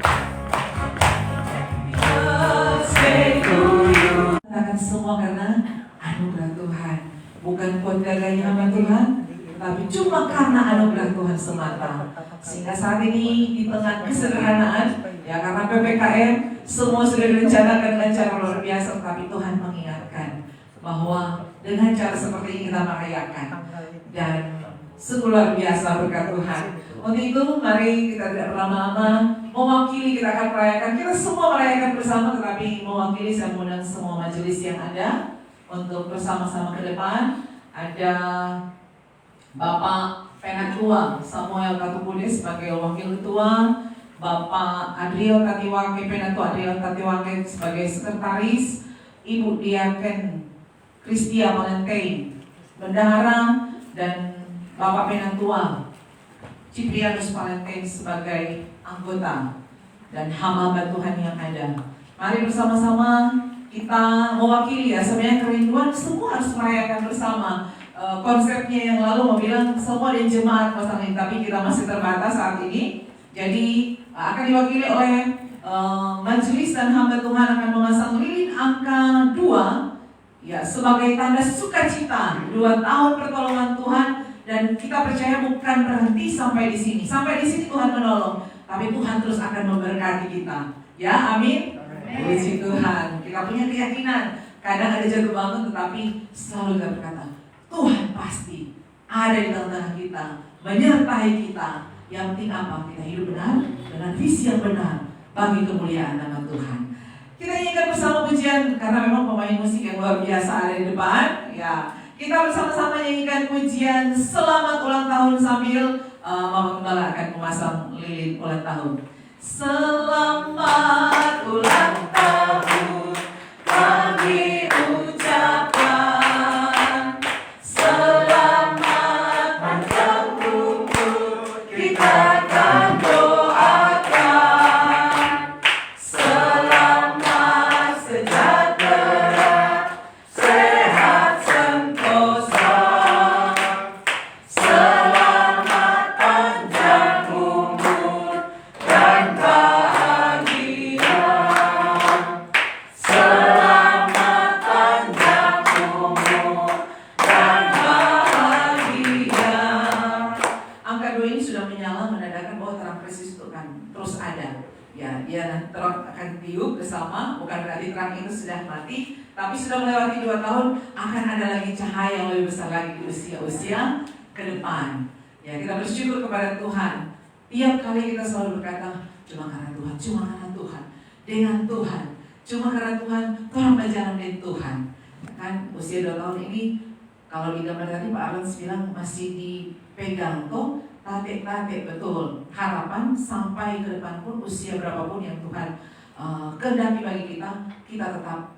Birthday to you. Katakan semua karena anugerah Tuhan, bukan kuat gagahnya hamba Tuhan, tapi cuma karena anugerah Tuhan semata. Sehingga saat ini di tengah kesederhanaan, ya karena PPKM, semua sudah direncanakan dengan cara luar biasa, tapi Tuhan mengingatkan bahwa dengan cara seperti ini kita merayakan. Dan sungguh luar biasa berkat Tuhan. Untuk itu mari kita tidak berlama-lama, mewakili kita akan merayakan. Kita semua merayakan bersama, tetapi mewakili saya mengundang semua majelis yang ada untuk bersama-sama ke depan. Ada Bapak Penatua Samuel Tatupude sebagai wakil ketua, Bapak Adriel Tatiwake, Penatua Adriel Tatiwake sebagai sekretaris, Ibu Diaken Kristia Valentine bendahara, dan Bapak Penatua Ciprianus Valentine sebagai anggota, dan hamba Tuhan yang ada. Mari bersama-sama kita mewakili, ya sebenarnya kerinduan semua harus merayakan bersama. konsepnya yang lalu mau bilang semua di jemaat pasang ini, tapi kita masih terbatas saat ini. Jadi akan diwakili oleh majelis dan hamba Tuhan akan memasang lilin angka 2 ya sebagai tanda sukacita 2 tahun pertolongan Tuhan, dan kita percaya bukan berhenti sampai di sini. Sampai di sini Tuhan menolong, tapi Tuhan terus akan memberkati kita. Ya, amin. Puji Tuhan. Kita punya keyakinan. Kadang ada jatuh bangun, tetapi selalu kita berkata, Tuhan pasti ada di tengah-tengah kita, menyertai kita. Yang penting apa? Kita hidup benar dengan visi yang benar bagi kemuliaan nama Tuhan. Kita nyanyikan bersama pujian karena memang pemain musik yang luar biasa ada di depan. Ya, kita bersama-sama nyanyikan pujian Selamat Ulang Tahun sambil Mama Gembala akan memasang lilin ulang tahun. Selamat ulang tahun kami ucapkan, selamat panjang umur kita akan doakan, selamat sejahtera, sehat sentosa, selamat panjang umur dan bahagia, selamat panjang umur dan bahagia. Angka 2 ini sudah menyala menandakan bahwa terang Kristus itu akan terus ada. Ya, dia nanti terang akan tiup bersama, bukan berarti terang itu sudah mati, tapi sudah melewati 2 tahun akan ada lagi cahaya yang lebih besar lagi di usia-usia ke depan. Ya, kita bersyukur kepada Tuhan. Tiap kali kita selalu berkata, cuma karena Tuhan, cuma karena Tuhan, dengan Tuhan, cuma karena Tuhan, tolong berjalan dengan Tuhan. Kan usia 2 tahun ini, kalau di gambar tadi Pak Arons bilang masih dipegang tuh, tatik-tatik betul. Harapan sampai ke depan pun usia berapapun yang Tuhan kehendaki bagi kita, kita tetap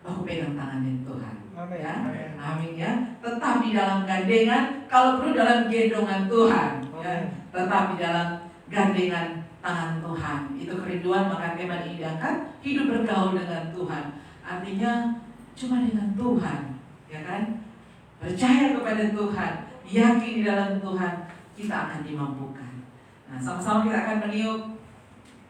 bahu pegang tangan dengan Tuhan. Amin. Ya, amin ya. Tetap di dalam gandengan, kalau perlu dalam gendongan Tuhan. Ya, tetap di dalam gandengan tangan Tuhan. Itu kerinduan, maka tema ini diangkat, hidup bergaul dengan Tuhan. Artinya cuma dengan Tuhan, ya kan? Percaya kepada Tuhan, yakin di dalam Tuhan, kita akan dimampukan. Nah, sama-sama kita akan meniup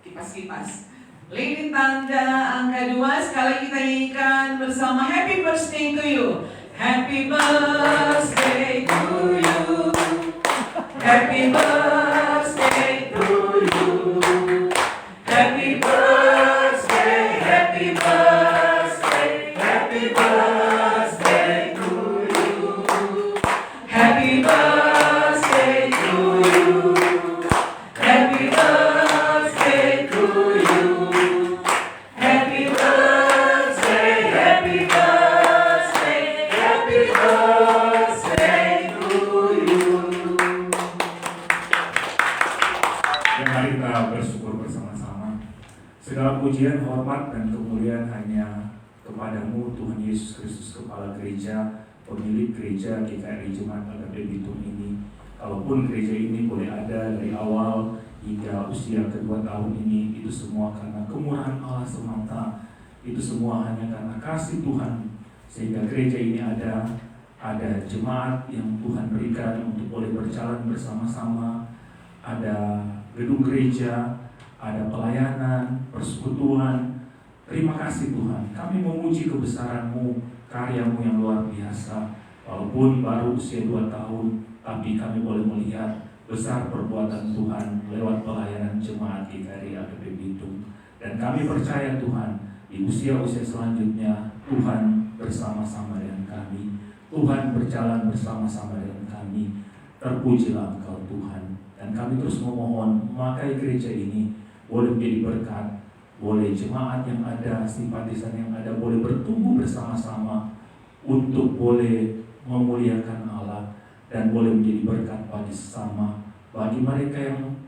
kipas-kipas lilin tanda angka 2. Sekali kita nyanyikan bersama Happy Birthday to you. Happy birthday to you. Happy birthday to you. Happy birthday, happy birthday, happy birthday to you. Happy birthday to you. Happy birthday to you. Happy birthday, happy birthday, happy birthday to you. Dan mari kita bersyukur bersama-sama. Segala pujian, hormat, dan kemuliaan hanya kepadamu Tuhan Yesus Kristus, Kepala Gereja, pemilik gereja GKRI Jemaat Agape Bitung ini. Kalaupun gereja ini boleh ada dari awal hingga usia kedua tahun ini, itu semua karena kemurahan Allah semata. Itu semua hanya karena kasih Tuhan, sehingga gereja ini ada jemaat yang Tuhan berikan untuk boleh berjalan bersama-sama, ada gedung gereja, ada pelayanan, persekutuan. Terima kasih Tuhan, kami memuji kebesaran-Mu, karya-Mu yang luar biasa. Walaupun baru usia 2 tahun, tapi kami boleh melihat besar perbuatan Tuhan lewat pelayanan jemaat GKRI Agape Bitung. Dan kami percaya Tuhan, di usia-usia selanjutnya Tuhan bersama-sama dengan kami. Tuhan berjalan bersama-sama dengan kami. Terpujilah Engkau Tuhan. Dan kami terus memohon, memakai gereja ini boleh menjadi berkat, boleh jemaat yang ada, simpatisan yang ada boleh bertumbuh bersama-sama untuk boleh memuliakan Allah dan boleh menjadi berkat bagi sesama, bagi mereka yang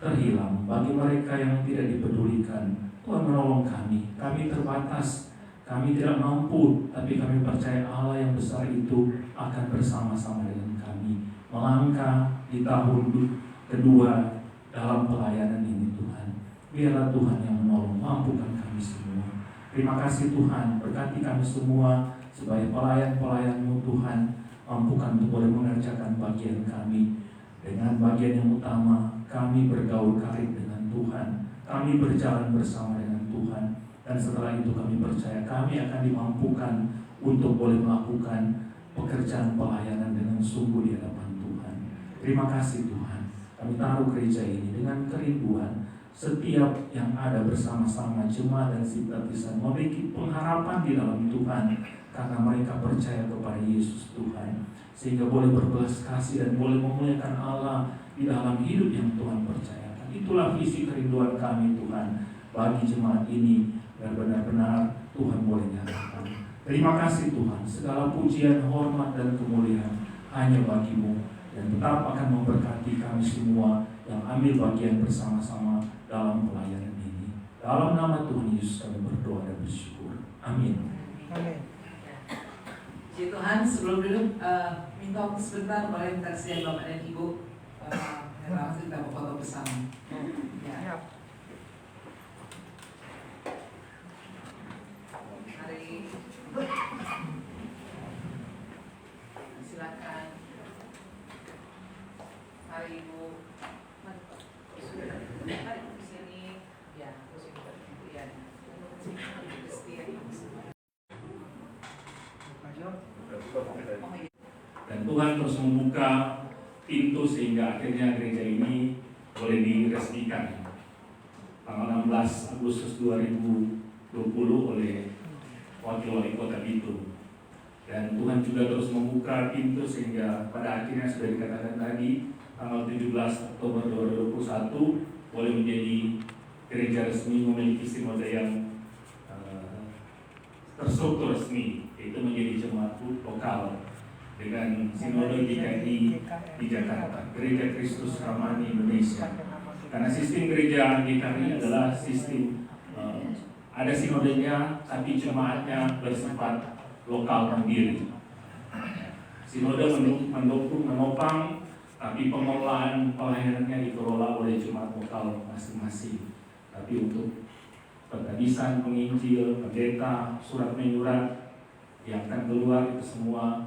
terhilang, bagi mereka yang tidak dipedulikan. Tuhan menolong kami terbatas, kami tidak mampu, tapi kami percaya Allah yang besar itu akan bersama-sama dengan kami melangkah di tahun kedua dalam pelayanan ini. Tuhan, biarlah Tuhan yang menolong, mampukan kami semua. Terima kasih Tuhan, berkati kami semua sebagai pelayan-pelayan-Mu Tuhan, mampukan untuk boleh mengerjakan bagian kami. Dengan bagian yang utama, kami bergaul karib dengan Tuhan, kami berjalan bersama dengan Tuhan, dan setelah itu kami percaya kami akan dimampukan untuk boleh melakukan pekerjaan pelayanan dengan sungguh di hadapan Tuhan. Terima kasih Tuhan, kami taruh gereja ini dengan kerinduan setiap yang ada bersama-sama jemaat dan simpatisan memiliki pengharapan di dalam Tuhan karena mereka percaya kepada Yesus Tuhan, sehingga boleh berbelas kasih dan boleh memuliakan Allah di dalam hidup yang Tuhan percayakan. Itulah visi kerinduan kami Tuhan bagi jemaat ini, dan benar-benar Tuhan boleh nyatakan. Terima kasih Tuhan, segala pujian, hormat, dan kemuliaan hanya bagi-Mu, dan tetap akan memberkati kami semua yang ambil bagian bersama-sama dalam pelayanan ini. Dalam nama Tuhan Yesus kami berdoa dan bersyukur. Amin. Amin. Puji Tuhan, sebelum duduk, minta waktu sebentar, boleh minta kesediaan Bapak dan Ibu, kita mau foto bersama. Ya. Mari, silakan. Mari Ibu. Mari ke sini. Ya, terus Ibu. Ya. Dan Tuhan terus membuka pintu sehingga akhirnya gereja ini boleh diresmikan tanggal 16 Agustus 2020 oleh Wakil Wali Kota Bitung. Dan Tuhan juga terus membuka pintu sehingga pada akhirnya sudah dikatakan tadi tanggal 17 Oktober 2021 boleh menjadi gereja resmi memiliki sinode yang terstruktur resmi, yaitu menjadi jemaat lokal dengan sinode GKI di Jakarta, Gereja Kristus Ramani Indonesia. Karena sistem gereja GKI adalah sistem ada sinodenya, tapi jemaatnya bersifat lokal mandiri. Sinode mendukung, menopang, tapi pengelolaan pelayanannya dikelola oleh jemaat lokal masing-masing. Tapi untuk penghabisan, penginjil, pendeta, surat menyurat yang akan keluar itu semua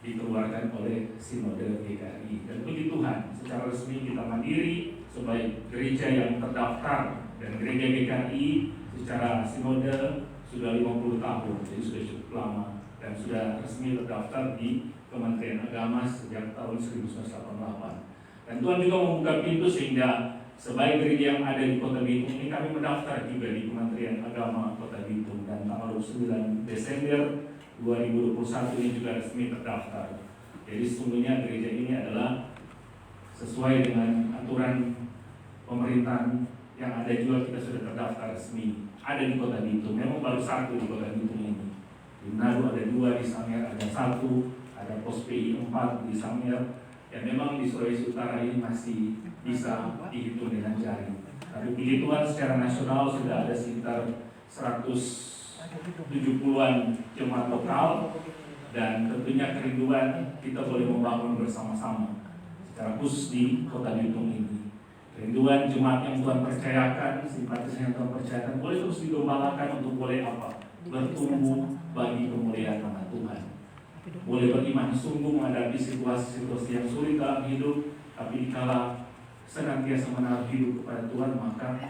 dikeluarkan oleh Sinode GKI. Dan puji Tuhan, secara resmi kita mandiri sebagai gereja yang terdaftar, dan gereja GKI secara sinode sudah 50 tahun, jadi sudah cukup lama dan sudah resmi terdaftar di Kementerian Agama sejak tahun 1988. Dan Tuhan juga membuka pintu sehingga sebagai gereja yang ada di Kota Bitung ini kami mendaftar juga di Kementerian Agama Kota Bitung, dan tanggal 29 Desember 2021 ini juga resmi terdaftar. Jadi sesungguhnya gereja ini adalah sesuai dengan aturan pemerintahan yang ada juga, kita sudah terdaftar resmi ada di Kota Bitung. Memang baru satu di Kota Bitung ini. Di Manado ada 2, di Sangir ada 1, ada pos PI 4 di Sangir. Ya memang di Sulawesi Utara ini masih bisa dihitung dengan jari. Tapi puji Tuhan secara nasional sudah ada sekitar 170-an jemaat lokal, dan tentunya kerinduan kita boleh membangun bersama-sama secara khusus di Kota Bitung ini. Kerinduan jemaat yang Tuhan percayakan, simpatisan yang Tuhan percayakan boleh terus digembalakan untuk boleh apa? Bertumbuh bagi kemuliaan nama Tuhan. Boleh beriman sungguh menghadapi situasi-situasi yang sulit dalam hidup, tapi dikala senantiasa menaruh hidup kepada Tuhan, maka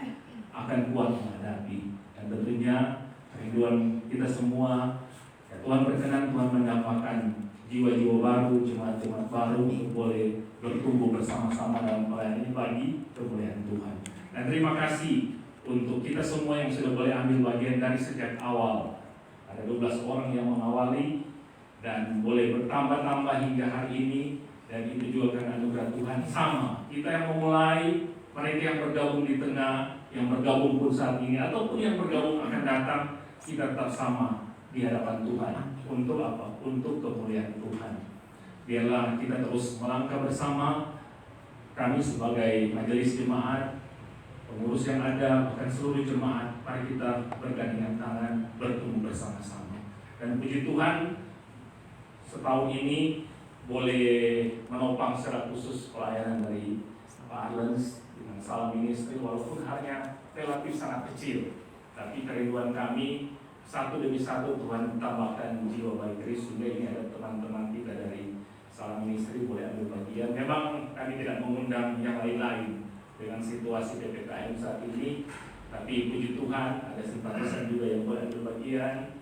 akan kuat menghadapi. Dan tentunya kerinduan kita semua, ya Tuhan berkenan Tuhan mendapatkan jiwa-jiwa baru, jemaat-jemaat baru untuk boleh bertumbuh bersama-sama dalam pelayanan ini bagi kemuliaan Tuhan. Dan terima kasih untuk kita semua yang sudah boleh ambil bagian dari sejak awal. Ada 12 orang yang mengawali dan boleh bertambah-tambah hingga hari ini, dan itu juga karena anugerah Tuhan. Sama, kita yang memulai, mereka yang bergabung di tengah, yang bergabung pun saat ini, ataupun yang bergabung akan datang, kita tetap sama di hadapan Tuhan. Untuk apa? Untuk kemuliaan Tuhan. Biarlah kita terus melangkah bersama, kami sebagai majelis jemaat, pengurus yang ada, bahkan seluruh jemaat, mari kita bergandengan tangan, bertumbuh bersama-sama. Dan puji Tuhan, setahun ini boleh menopang secara khusus pelayanan dari Pak Arlens dengan Salam Ministry, walaupun hanya relatif sangat kecil, tapi kerinduan kami satu demi satu Tuhan tambahkan jiwa baik Kristus. Sehingga ini ada teman-teman kita dari salam istri boleh ambil bagian. Memang kami tidak mengundang yang lain-lain dengan situasi PPKM saat ini, tapi puji Tuhan ada simpatisan juga yang boleh ambil bagian.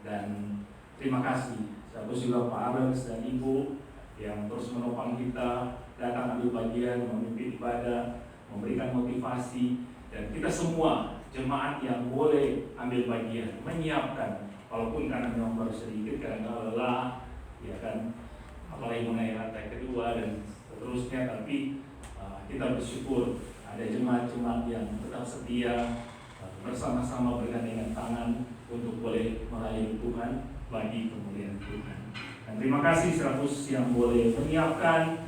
Dan terima kasih Bagus juga Pak Alex dan Ibu yang terus menopang kita, datang ambil bagian, memimpin ibadah, memberikan motivasi, dan kita semua jemaat yang boleh ambil bagian, menyiapkan, walaupun karena memang baru sedikit, karena lelah, ya kan, apalagi mengenai lantai kedua dan seterusnya, tapi kita bersyukur ada jemaat-jemaat yang tetap setia, bersama-sama bergandengan tangan untuk boleh melayani Tuhan bagi kemuliaan Tuhan. Dan terima kasih 100 yang boleh menyiapkan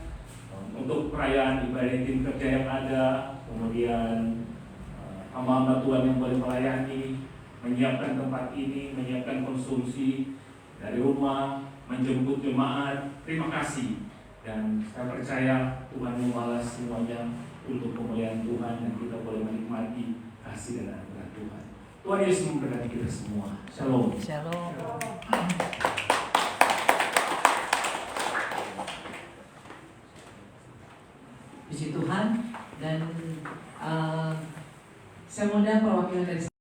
untuk perayaan ibadah tim kerja yang ada, kemudian hamba-hamba Tuhan yang boleh melayani, menyiapkan tempat ini, menyiapkan konsumsi dari rumah, menjemput jemaat. Terima kasih, dan saya percaya Tuhan membalas semuanya untuk kemuliaan Tuhan, dan kita boleh menikmati kasih dan anugerah Tuhan. Tuhan Yesus memberkati kita semua. Shalom. Shalom. Puji Tuhan. Dan saya mau perwakilan dari